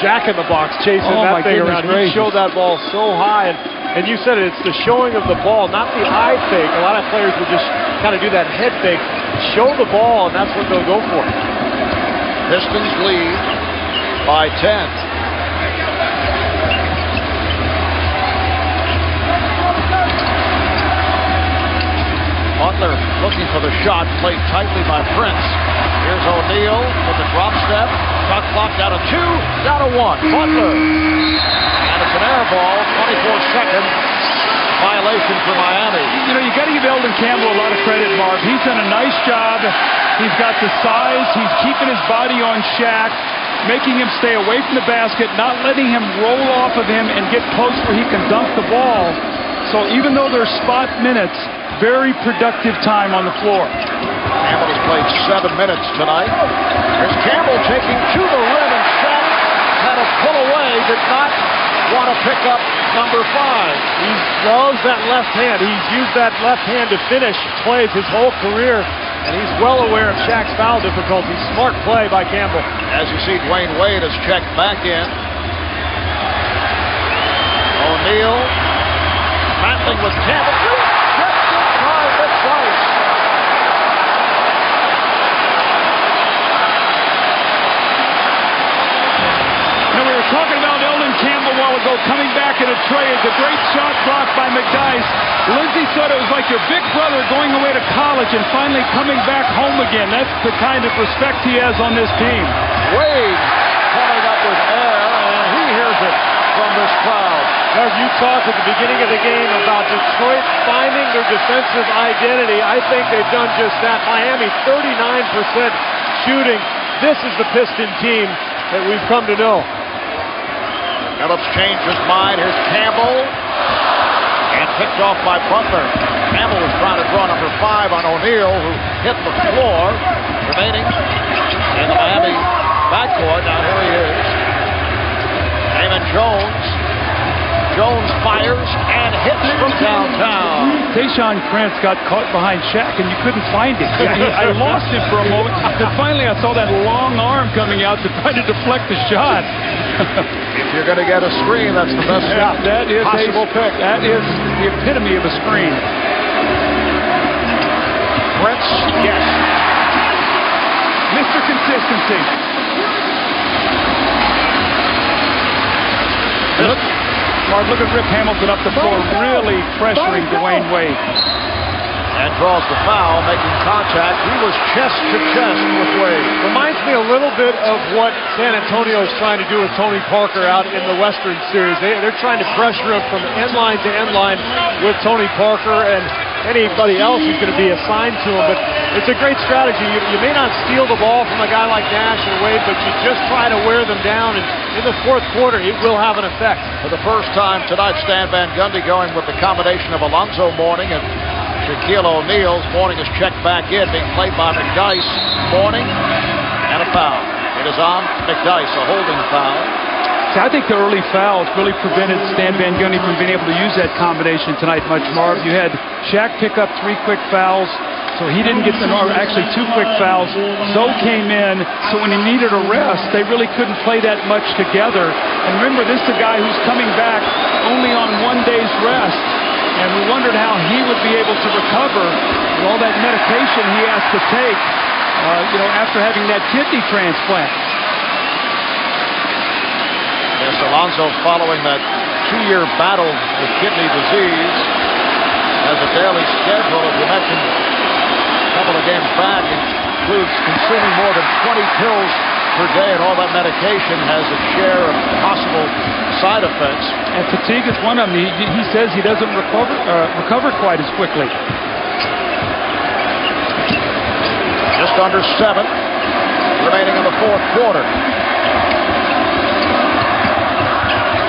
jack in the box chasing that thing around. He showed that ball so high, and you said it, it's the showing of the ball, not the eye fake. A lot of players will just kind of do that head fake, show the ball, and that's what they'll go for. Pistons lead by 10. Butler looking for the shot, played tightly by Prince. Here's O'Neal with the drop step. Shot clock down to 2, down to 1. Butler. And it's an air ball, 24-second violation for Miami. You know, you got to give Elvin Campbell a lot of credit, Marv. He's done a nice job. He's got the size. He's keeping his body on Shaq. making him stay away from the basket, not letting him roll off of him and get close where he can dunk the ball. So even though they're spot minutes, very productive time on the floor. Campbell has played 7 minutes tonight. Here's Campbell taking to the rim, and Shaq had a pull away, did not want to pick up number 5. He loves that left hand. He's used that left hand to finish plays his whole career, and he's well aware of Shaq's foul difficulty. Smart play by Campbell. As you see, Dwayne Wade has checked back in. O'Neal battling with Campbell. Talking about Eldon Campbell a while ago, coming back in a tray. It's a great shot blocked by McDyess. Lindsay said it was like your big brother going away to college and finally coming back home again. That's the kind of respect he has on this team. Wade coming up with air, and he hears it from this crowd. Doug, you talked at the beginning of the game about Detroit finding their defensive identity. I think they've done just that. Miami, 39% shooting. This is the Piston team that we've come to know. Phillips changed his mind. Here's Campbell. And picked off by Butler. Campbell was trying to draw number 5 on O'Neal, who hit the floor. Remaining in the Miami backcourt. Now here he is. Damon Jones. Jones fires and hits from downtown. Tayshaun Prince got caught behind Shaq, and you couldn't find him. I lost him for a moment. But finally, I saw that long arm coming out to try to deflect the shot. If you're going to get a screen, that's the best that is possible pick. That is the epitome of a screen. Prince, yes. Mr. Consistency. Look at Rip Hamilton up the floor, really pressuring Dwayne Wade. And draws the foul, making contact. He was chest to chest with Wade. Reminds me a little bit of what San Antonio is trying to do with Tony Parker out in the Western Series. They're trying to pressure him from end line to end line with Tony Parker and anybody else who's going to be assigned to him. But it's a great strategy. You may not steal the ball from a guy like Nash or Wade, but you just try to wear them down. And in the fourth quarter, it will have an effect. For the first time tonight, Stan Van Gundy going with the combination of Alonzo Mourning and Shaquille O'Neal. Mourning is checked back in, being played by McDyess. Mourning, and a foul. It is on McDyess, a holding foul. See, I think the early fouls really prevented Stan Van Gundy from being able to use that combination tonight much, Marv. You had Shaq pick up 3 quick fouls, so he didn't get actually 2 quick fouls. Zoe came in, so when he needed a rest, they really couldn't play that much together. And remember, this is a guy who's coming back only on 1 day's rest. And we wondered how he would be able to recover with all that medication he has to take, after having that kidney transplant. Yes, Alonzo, following that 2-year battle with kidney disease, has a daily schedule, as we mentioned a couple of games back, includes consuming more than 20 pills per day, and all that medication has a share of possible side effects. And fatigue is one of them. He says he doesn't recover quite as quickly. Just under 7 remaining in the fourth quarter.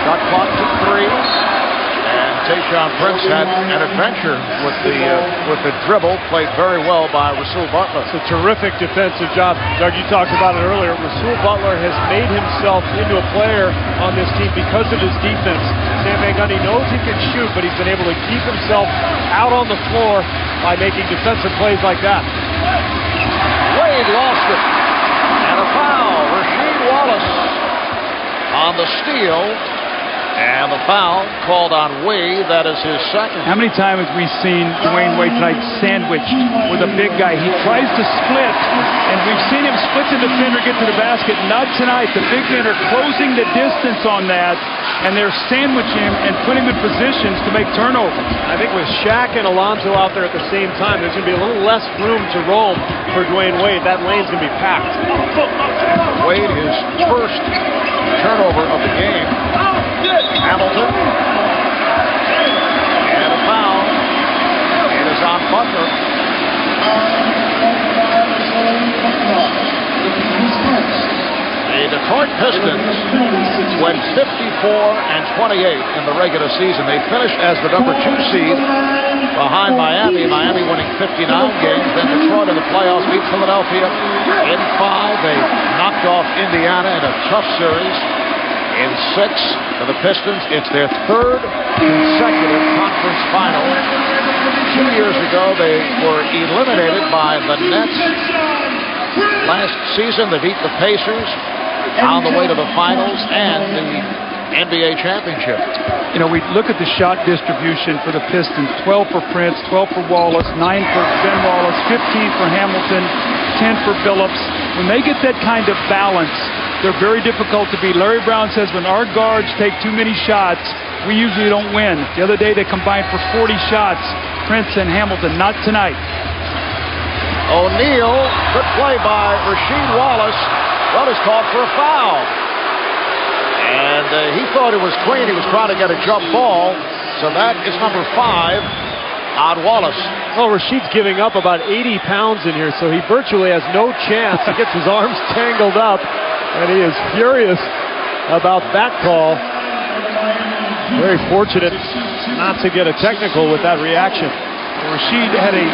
Shot clock to 3. And Tayshaun Prince had an adventure with the dribble, played very well by Rasul Butler. It's a terrific defensive job. Doug, you talked about it earlier. Rasul Butler has made himself into a player on this team because of his defense. Stan Van Gundy knows he can shoot, but he's been able to keep himself out on the floor by making defensive plays like that. Wade lost it. And a foul. Rasheed Wallace on the steal. And the foul called on Wade. That is his second. How many times have we seen Dwayne Wade tonight sandwiched with a big guy? He tries to split, and we've seen him split the defender, get to the basket. Not tonight. The big men are closing the distance on that, and they're sandwiching him and putting him in positions to make turnovers. I think with Shaq and Alonzo out there at the same time, there's going to be a little less room to roam for Dwayne Wade. That lane's going to be packed. Wade, his first turnover of the game. Hamilton. And a foul. It is on Butler. The Detroit Pistons went 54-28 in the regular season. They finished as the number 2 seed behind Miami. Miami winning 59 games. Then Detroit in the playoffs beat Philadelphia in 5. They knocked off Indiana in a tough series in 6 for the Pistons. It's their 3rd consecutive conference final. 2 years ago, they were eliminated by the Nets. Last season, they beat the Pacers on the way to the finals and the NBA championship. You know, we look at the shot distribution for the Pistons. 12 for Prince, 12 for Wallace, 9 for Ben Wallace, 15 for Hamilton, 10 for Billups. When they get that kind of balance, they're very difficult to beat. Larry Brown says when our guards take too many shots, we usually don't win. The other day they combined for 40 shots, Prince and Hamilton. Not tonight. O'Neal, good play by Rasheed Wallace. Well, is called for a foul. And he thought it was clean. He was trying to get a jump ball. So that is number 5 on Wallace. Well, Rasheed's giving up about 80 pounds in here, so he virtually has no chance. He gets his arms tangled up, and he is furious about that call. Very fortunate not to get a technical with that reaction. Rasheed had a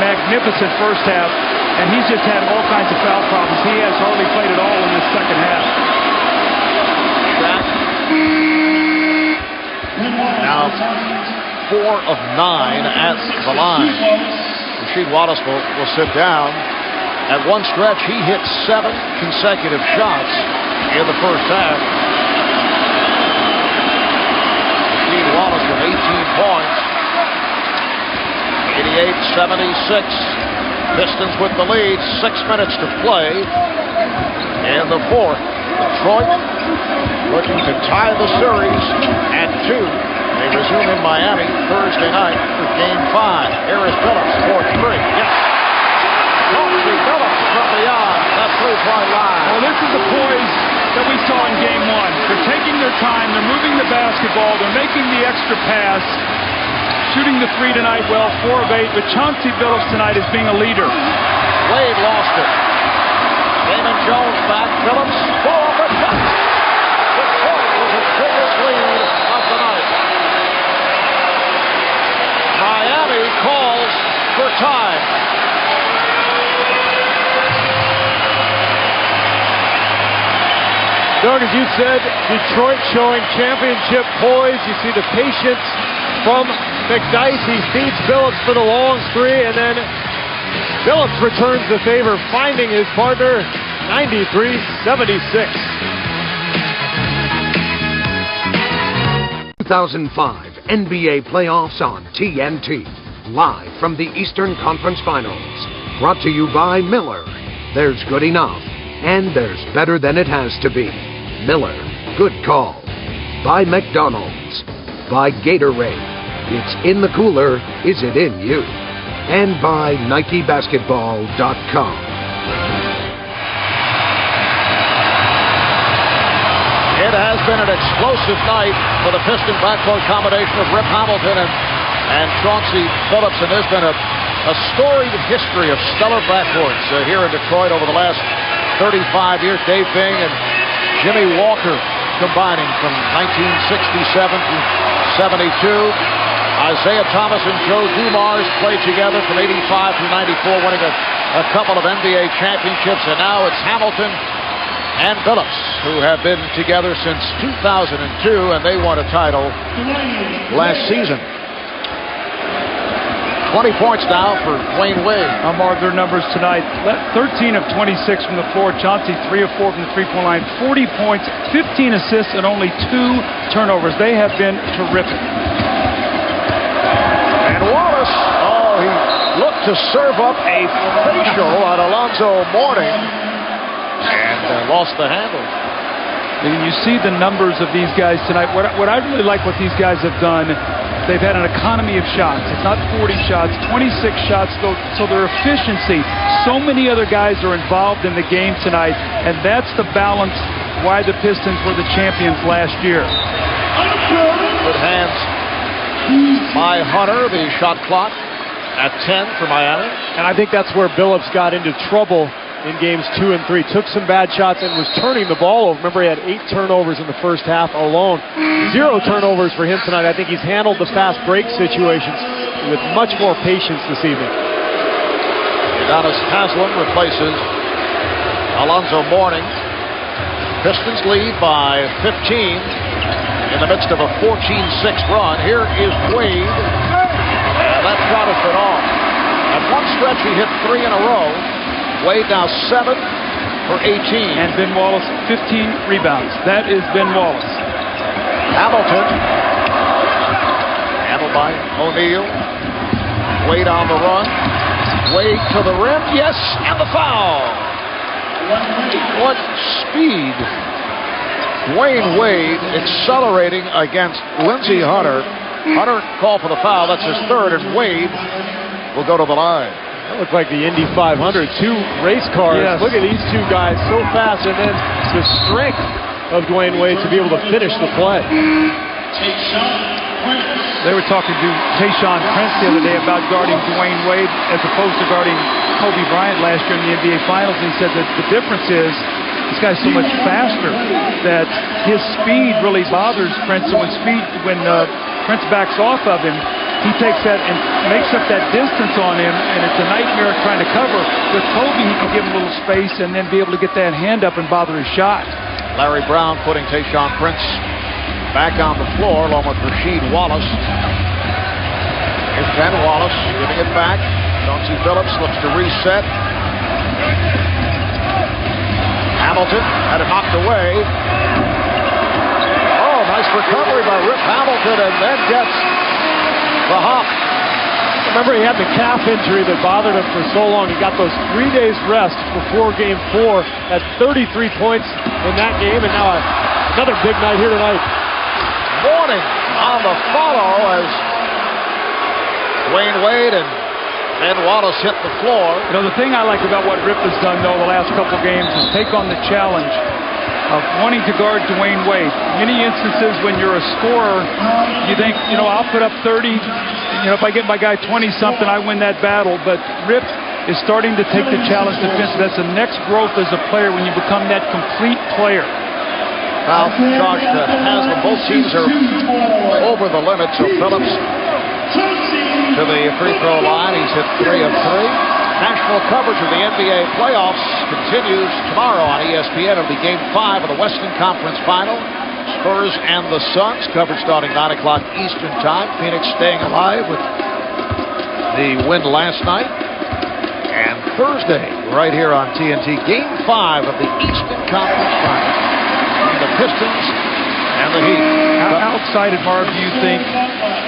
magnificent first half, and he's just had all kinds of foul problems. He has hardly played at all in this second half. Now 4 of 9 at the line. Rasheed Wallace will sit down. At one stretch, he hit 7 consecutive shots in the first half. Rasheed Wallace with 18 points. 88-76. Pistons with the lead. 6 minutes to play in the 4th. Detroit looking to tie the series at 2. They resume in Miami Thursday night for Game 5. Here is Billups for 3. Yes. Chauncey Billups from beyond that 3-point line. Well, this is the poise that we saw in Game 1. They're taking their time. They're moving the basketball. They're making the extra pass. Shooting the 3 tonight, well, 4 of 8. But Chauncey Billups tonight is being a leader. Wade lost it. Damon Jones back. Billups for the touch. Detroit with his biggest lead of the night. Miami calls for time. Doug, as you said, Detroit showing championship poise. You see the patience from McDyess. He feeds Billups for the long 3, and then Billups returns the favor, finding his partner. 93-76. 2005 NBA playoffs on TNT. Live from the Eastern Conference Finals. Brought to you by Miller. There's good enough, and there's better than it has to be. Miller, good call. By McDonald's. By Gatorade. It's in the cooler, is it in you? And by NikeBasketball.com. It has been an explosive night for the Piston backcourt combination of Rip Hamilton and Chauncey Billups, and there's been a storied history of stellar backcourts here in Detroit over the last 35 years. Dave Bing and Jimmy Walker combining from 1967 to 72. Isaiah Thomas and Joe Dumars played together from 85 to 94, winning a couple of NBA championships, and now it's Hamilton and Billups, who have been together since 2002, and they won a title last season. 20 points now for Dwayne Wade. I'll mark their numbers tonight. 13 of 26 from the floor. Chauncey, 3 of 4 from the three-point line. 40 points, 15 assists, and only 2 turnovers. They have been terrific. And Wallace, he looked to serve up a facial on Alonzo Mourning and lost the handle. And you see the numbers of these guys tonight. What I really like what these guys have done, they've had an economy of shots. It's not 40 shots, 26 shots, so their efficiency. So many other guys are involved in the game tonight, and that's the balance why the Pistons were the champions last year. Good hands by Hunter, the shot clock at 10 for Miami. And I think that's where Billups got into trouble in games 2 and 3. Took some bad shots and was turning the ball over. Remember, he had 8 turnovers in the first half alone. 0 turnovers for him tonight. I think he's handled the fast break situations with much more patience this evening. Udonis Haslem replaces Alonzo Mourning. Pistons lead by 15 in the midst of a 14-6 run. Here is Wade. And that shot has been off. At one stretch, he hit 3 in a row. Wade now 7 for 18. And Ben Wallace, 15 rebounds. That is Ben Wallace. Hamilton. Handled by O'Neal. Wade on the run. Wade to the rim. Yes, and the foul. What speed. Dwayne Wade accelerating against Lindsey Hunter. Hunter called for the foul. That's his third, and Wade will go to the line. That looked like the Indy 500. 2 race cars. Yes. Look at these 2 guys so fast, and then the strength of Dwayne Wade to be able to finish the play. They were talking to Tayshaun Prince the other day about guarding Dwayne Wade as opposed to guarding Kobe Bryant last year in the NBA Finals. And he said that the difference is this guy's so much faster that his speed really bothers Prince. So when Prince backs off of him, he takes that and makes up that distance on him, and it's a nightmare trying to cover. With Kobe, he can give him a little space and then be able to get that hand up and bother his shot. Larry Brown putting Tayshaun Prince back on the floor along with Rasheed Wallace. Here's Ben Wallace giving it back. Chauncey Phillips looks to reset. Hamilton had it knocked away. Oh, nice recovery by Rip Hamilton, and then gets the hop. Remember, he had the calf injury that bothered him for so long. He got those 3 days rest before Game 4. Had 33 points in that game, and now another big night here tonight. Mourning on the follow as Dwayne Wade and Ben Wallace hit the floor. You know, the thing I like about what Rip has done, though, the last couple games is take on the challenge of wanting to guard Dwayne Wade. Many instances when you're a scorer, you think, you know, I'll put up 30. You know, if I get my guy 20-something, I win that battle. But Rip is starting to take the challenge defensive. That's the next growth as a player when you become that complete player. Foul charged to Haslem. Both teams are over the limit, so Phillips to the free throw line. He's hit 3 of 3. National coverage of the NBA playoffs continues tomorrow on ESPN. It'll be Game 5 of the Western Conference Final. Spurs and the Suns. Coverage starting 9 o'clock Eastern Time. Phoenix staying alive with the win last night. And Thursday, right here on TNT, Game 5 of the Eastern Conference Final. The Pistons and the Heat. How excited, Marv, do you think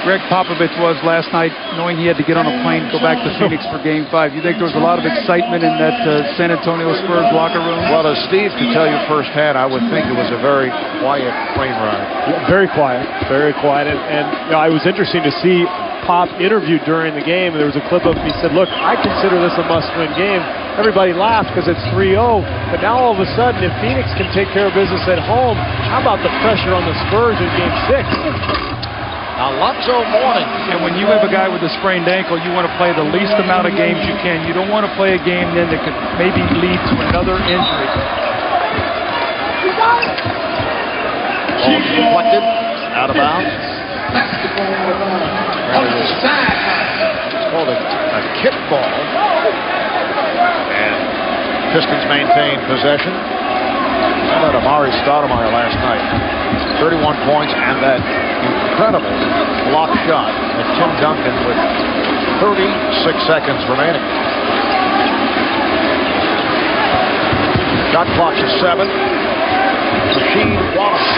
Greg Popovich was last night, knowing he had to get on a plane to go back to Phoenix for Game 5? You think there was a lot of excitement in that San Antonio Spurs locker room? Well, as Steve could tell you firsthand, I would think it was a very quiet plane ride. Yeah, very quiet, very quiet. And you know, it was interesting to see Pop interviewed during the game, and there was a clip of him. He said, look, I consider this a must-win game. Everybody laughed because it's 3-0, but now all of a sudden, if Phoenix can take care of business at home, how about the pressure on the Spurs in Game 6? Alonzo Mourning. And when you have a guy with a sprained ankle, you want to play the least amount of games you can. You don't want to play a game then that could maybe lead to another injury. Ball deflected, out of bounds. It's called a kickball. And Pistons maintain possession. How about Amari Stoudemire last night? 31 points and that incredible block shot at Tim Duncan with 36 seconds remaining. Shot clock is 7. Rasheed Wallace.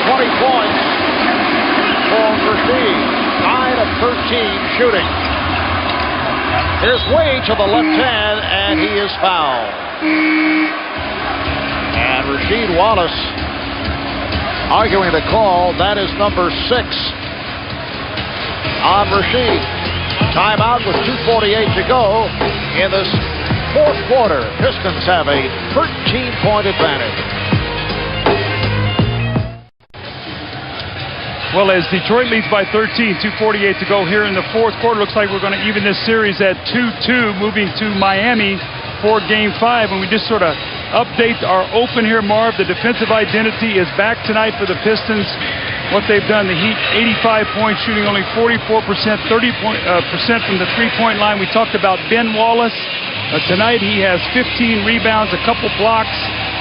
20 points for Rasheed. 9 of 13 shooting. Here's Wade to the left hand, and he is fouled. And Rasheed Wallace arguing the call. That is number 6 on Rasheed. Timeout with 2:48 to go in this fourth quarter. Pistons have a 13-point advantage. Well, as Detroit leads by 13, 2:48 to go here in the fourth quarter, looks like we're going to even this series at 2-2, moving to Miami for Game 5. And we just sort of update our open here, Marv. The defensive identity is back tonight for the Pistons. What they've done, the Heat, 85 points, shooting only 44%, 30% from the three-point line. We talked about Ben Wallace. Tonight he has 15 rebounds, a couple blocks,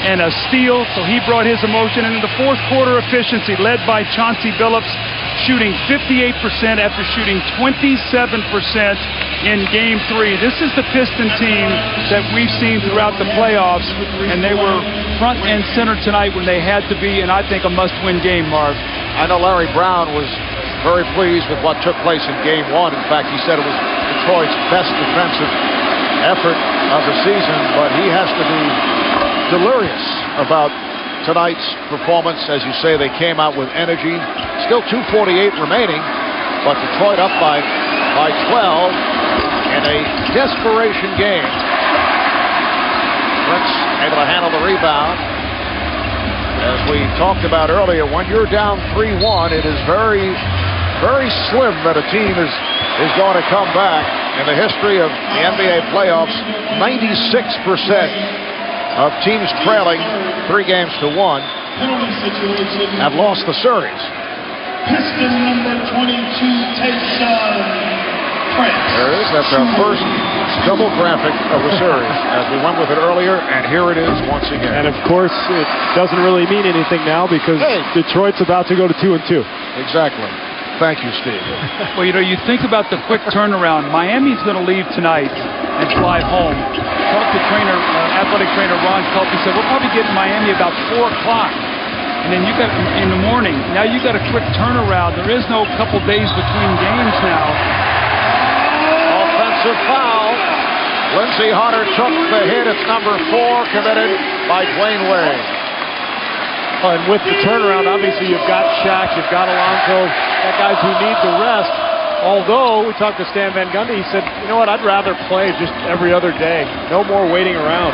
and a steal, so he brought his emotion. And in the fourth quarter efficiency, led by Chauncey Billups, shooting 58% after shooting 27% in Game 3. This is the Piston team that we've seen throughout the playoffs, and they were front and center tonight when they had to be, and I think a must-win game, Marv. I know Larry Brown was very pleased with what took place in Game 1. In fact, he said it was Detroit's best defensive effort of the season, but he has to be delirious about tonight's performance. As you say, they came out with energy. Still 2:48 remaining, but Detroit up by 12 in a desperation game. Prince able to handle the rebound. As we talked about earlier, when you're down 3-1, it is very, very slim that a team is going to come back. In the history of the NBA playoffs, 96% of teams trailing 3 games to 1 have lost the series. Piston number 22, Tayshaun Prince. There it is. That's our first double graphic of the series, as we went with it earlier, and here it is once again. And of course, it doesn't really mean anything now because Detroit's about to go to 2-2. Exactly. Thank you, Steve. Well, you know, you think about the quick turnaround. Miami's going to leave tonight and fly home. Talked to athletic trainer Ron Culp. He said, we'll probably get in Miami about 4 o'clock. And then you got in the morning. Now you got a quick turnaround. There is no couple days between games now. Offensive foul. Lindsey Hunter took the hit. It's number 4 committed by Dwayne Wade. And with the turnaround, obviously you've got Shaq, you've got Alonzo, got guys who need the rest. Although, we talked to Stan Van Gundy, he said, you know what, I'd rather play just every other day. No more waiting around.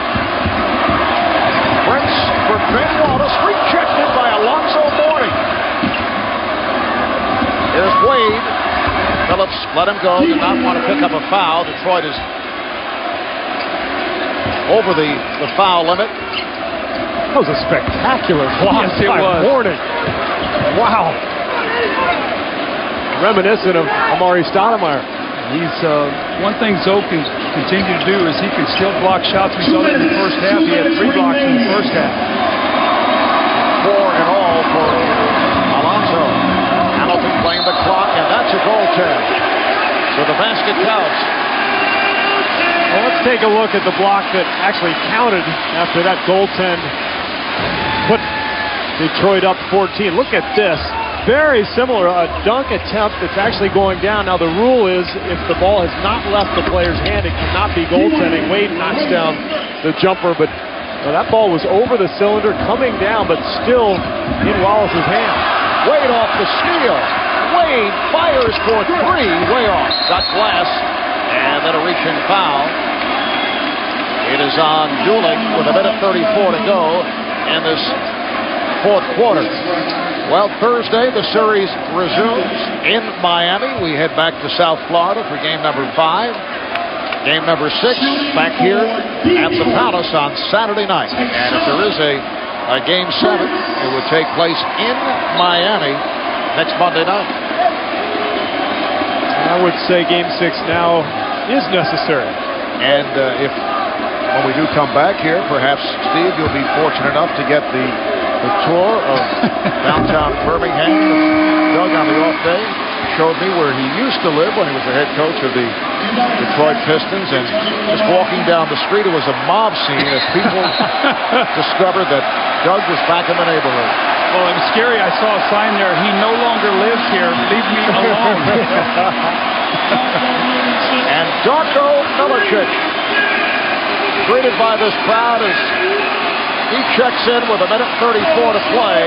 Prince for Ben Wallace, rejected by Alonzo Mourning. Here's Wade. Phillips let him go, did not want to pick up a foul. Detroit is over the foul limit. That was a spectacular block by Mourning. Wow. Reminiscent of Amari Stoudemire. He's one thing Zoe can continue to do is he can still block shots. We saw that in the first half. He had 3 blocks in the first half. 4 in all for Alonzo. Hamilton playing the clock, and that's a goaltend. So the basket counts. Well, let's take a look at the block that actually counted after that goaltend put Detroit up 14. Look at this. Very similar, a dunk attempt that's actually going down. Now the rule is if the ball has not left the player's hand, it cannot be goaltending. Wade knocks down the jumper, but that ball was over the cylinder, coming down, but still in Wallace's hand. Wade off the steal. Wade fires for 3, way off. Got glass, and then a reaching foul. It is on Dooling with 1:34 to go in this fourth quarter. Well, Thursday, the series resumes in Miami. We head back to South Florida for game number 5. Game number 6 back here at the Palace on Saturday night. And if there is a game 7, it would take place in Miami next Monday night. I would say game 6 now is necessary. And when we do come back here, perhaps, Steve, you'll be fortunate enough to get the tour of downtown Birmingham. Doug, on the off day, showed me where he used to live when he was the head coach of the Detroit Pistons. And just walking down the street, it was a mob scene as people discovered that Doug was back in the neighborhood. Well, it was scary. I saw a sign there, he no longer lives here. Leave me alone. And Darko Milicic, greeted by this crowd as he checks in with 1:34 to play.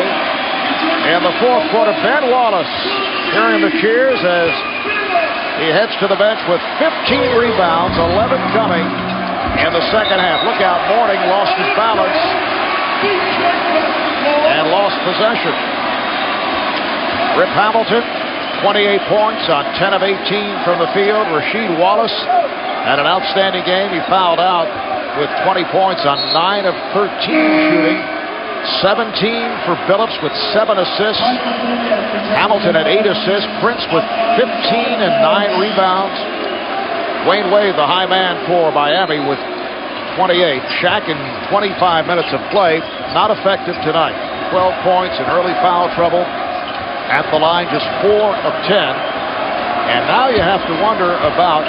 In the fourth quarter, Ben Wallace hearing the cheers as he heads to the bench with 15 rebounds, 11 coming in the second half. Look out, Mourning lost his balance and lost possession. Rip Hamilton, 28 points on 10 of 18 from the field. Rasheed Wallace had an outstanding game. He fouled out with 20 points on 9 of 13 shooting. 17 for Billups with 7 assists. Hamilton had 8 assists. Prince with 15 and 9 rebounds. Dwayne Wade, the high man for Miami, with 28. Shaq in 25 minutes of play, not effective tonight. 12 points and early foul trouble. At the line, just 4 of 10. And now you have to wonder about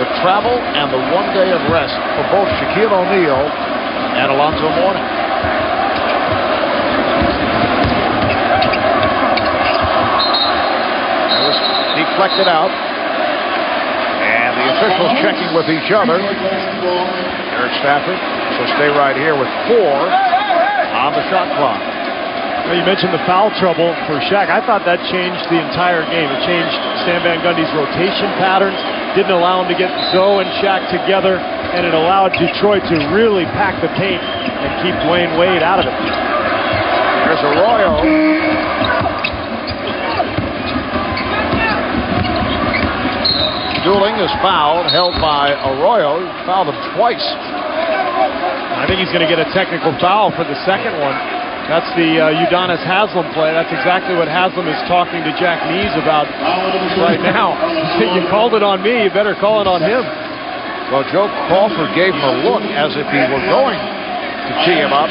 the travel and the 1 day of rest for both Shaquille O'Neal and Alonzo Mourning. It was deflected out. And the officials checking with each other. Eric Stafford, so stay right here with 4 on the shot clock. Well, you mentioned the foul trouble for Shaq. I thought that changed the entire game. It changed Stan Van Gundy's rotation patterns, didn't allow him to get Zoe and Shaq together, and it allowed Detroit to really pack the paint and keep Dwayne Wade out of it. There's Arroyo. Dooling is fouled, held by Arroyo. He fouled him twice. I think he's going to get a technical foul for the second one. That's the Udonis Haslem play. That's exactly what Haslem is talking to Jack Nees about right now. You called it on me, you better call it on him. Well, Joe Crawford gave him a look as if he were going to tee him up.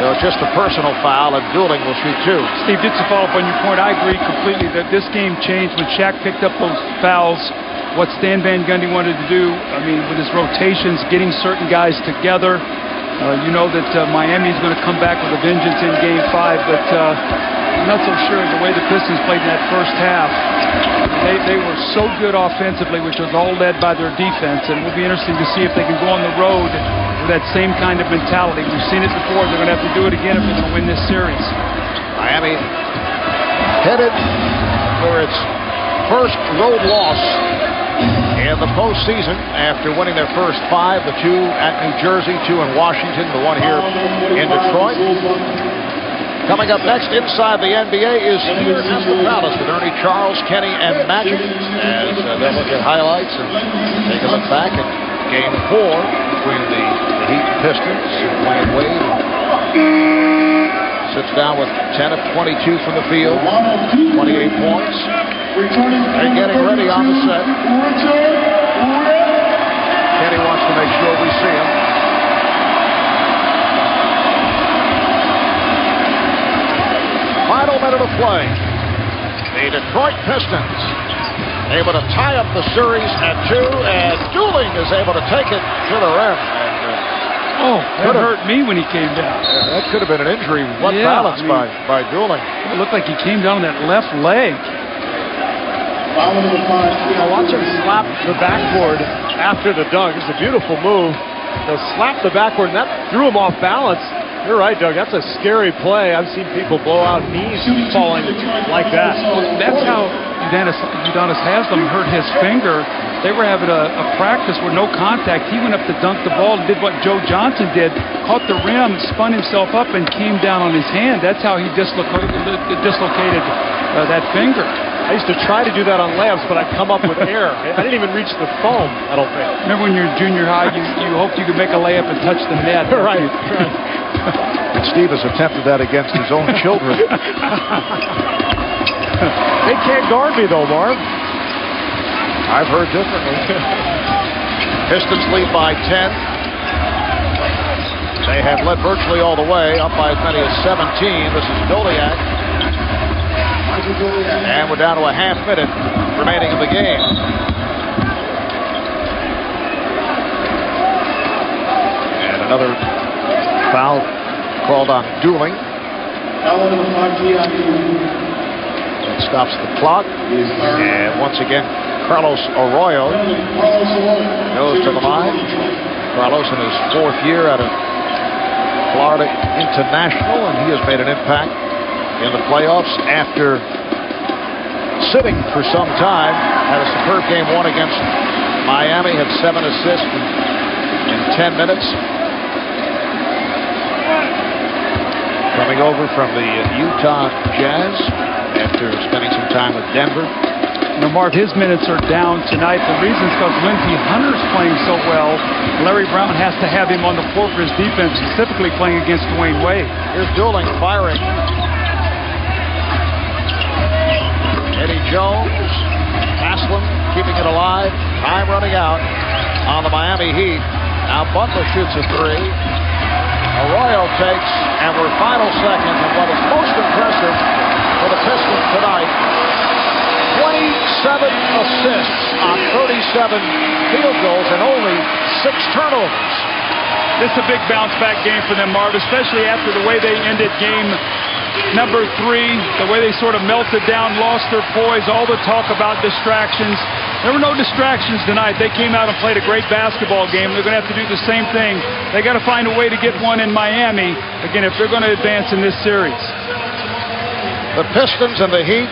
So just a personal foul, and Dooling will shoot 2. Steve, just to follow up on your point, I agree completely that this game changed when Shaq picked up those fouls. What Stan Van Gundy wanted to do, I mean, with his rotations, getting certain guys together. You know that Miami's going to come back with a vengeance in Game 5, but I'm not so sure the way the Pistons played in that first half. They were so good offensively, which was all led by their defense, and it will be interesting to see if they can go on the road with that same kind of mentality. We've seen it before. They're going to have to do it again if they're going to win this series. Miami headed for its first road loss in the postseason after winning their first 5, the 2 at New Jersey, 2 in Washington, the 1 here in Detroit. Coming up next inside the NBA is here at the Palace with Ernie, Charles, Kenny, and Magic as they'll look at highlights and take a look back at Game 4 between the Heat and Pistons. Dwayne Wade sits down with 10 of 22 from the field, 28 points. They're getting ready on the set. Kenny wants to make sure we see him. Final minute of play. The Detroit Pistons able to tie up the series at 2, and Dooling is able to take it to the rim. That hurt me when he came down. That could have been an injury. What balance by Dooling. It looked like he came down on that left leg. Watch him slap the backboard after the dunk. It's a beautiful move. He'll slap the backboard, and that threw him off balance. You're right, Doug. That's a scary play. I've seen people blow out knees falling like that. That's how Udonis Haslem hurt his finger. They were having a practice with no contact. He went up to dunk the ball and did what Joe Johnson did, caught the rim, spun himself up, and came down on his hand. That's how he dislocated that finger. I used to try to do that on layups, but I'd come up with air. I didn't even reach the foam, I don't think. Remember when you were in junior high, you hoped you could make a layup and touch the net. Right. And Steve has attempted that against his own children. They can't guard me, though, Marv. I've heard differently. Pistons lead by 10. They have led virtually all the way, up by as many as 17. This is Doliak. And we're down to a half minute remaining in the game. And another foul called on Dooling. That stops the clock. And once again, Carlos Arroyo goes to the line. Carlos in his 4th year out of Florida International, and he has made an impact in the playoffs after sitting for some time. Had a superb game 1 against Miami, had 7 assists in 10 minutes. coming over from the Utah Jazz after spending some time with Denver. You know, Marv, his minutes are down tonight. The reason is because Lindsey Hunter's playing so well. Larry Brown has to have him on the floor for his defense, specifically playing against Dwayne Wade. Here's Dooling firing. Eddie Jones, Haslem keeping it alive. Time running out on the Miami Heat. Now Butler shoots a three. Arroyo takes, and we're final seconds. And what is most impressive for the Pistons tonight, 27 assists on 37 field goals and only 6 turnovers. This is a big bounce-back game for them, Marv, especially after the way they ended game number 3, the way they sort of melted down, lost their poise, all the talk about distractions. There were no distractions tonight. They came out and played a great basketball game. They're going to have to do the same thing. They got to find a way to get one in Miami, again, if they're going to advance in this series. The Pistons and the Heat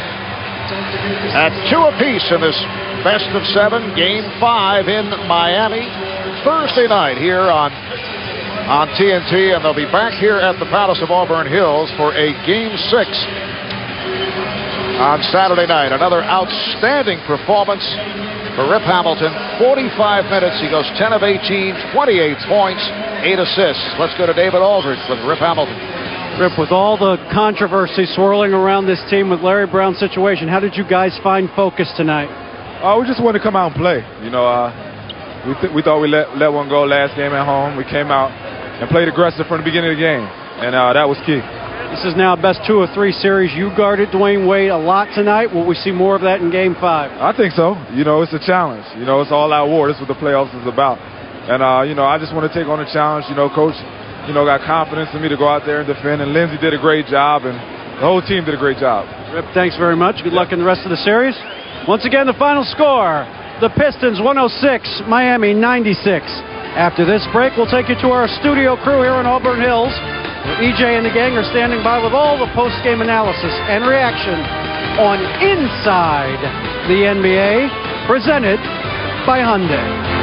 at 2 apiece in this best of 7, game 5 in Miami, Thursday night here on TNT, and they'll be back here at the Palace of Auburn Hills for a game 6 on Saturday night. Another outstanding performance for Rip Hamilton. 45 minutes, he goes 10 of 18, 28 points, 8 assists. Let's go to David Aldridge with Rip Hamilton. Rip, with all the controversy swirling around this team with Larry Brown's situation, how did you guys find focus tonight? We just wanted to come out and play. You know, we thought we let one go last game at home. We came out and played aggressive from the beginning of the game, and that was key. This is now best 2 of 3 series. You guarded Dwayne Wade a lot tonight. Will we see more of that in game 5? I think so. You know, it's a challenge. You know, it's all-out war. This is what the playoffs is about. And, you know, I just want to take on the challenge. You know, Coach, you know, got confidence in me to go out there and defend, and Lindsey did a great job, and the whole team did a great job. Rip, thanks very much. Good luck in the rest of the series. Once again, the final score, the Pistons 106, Miami 96. After this break, we'll take you to our studio crew here in Auburn Hills, where EJ and the gang are standing by with all the post-game analysis and reaction on Inside the NBA, presented by Hyundai.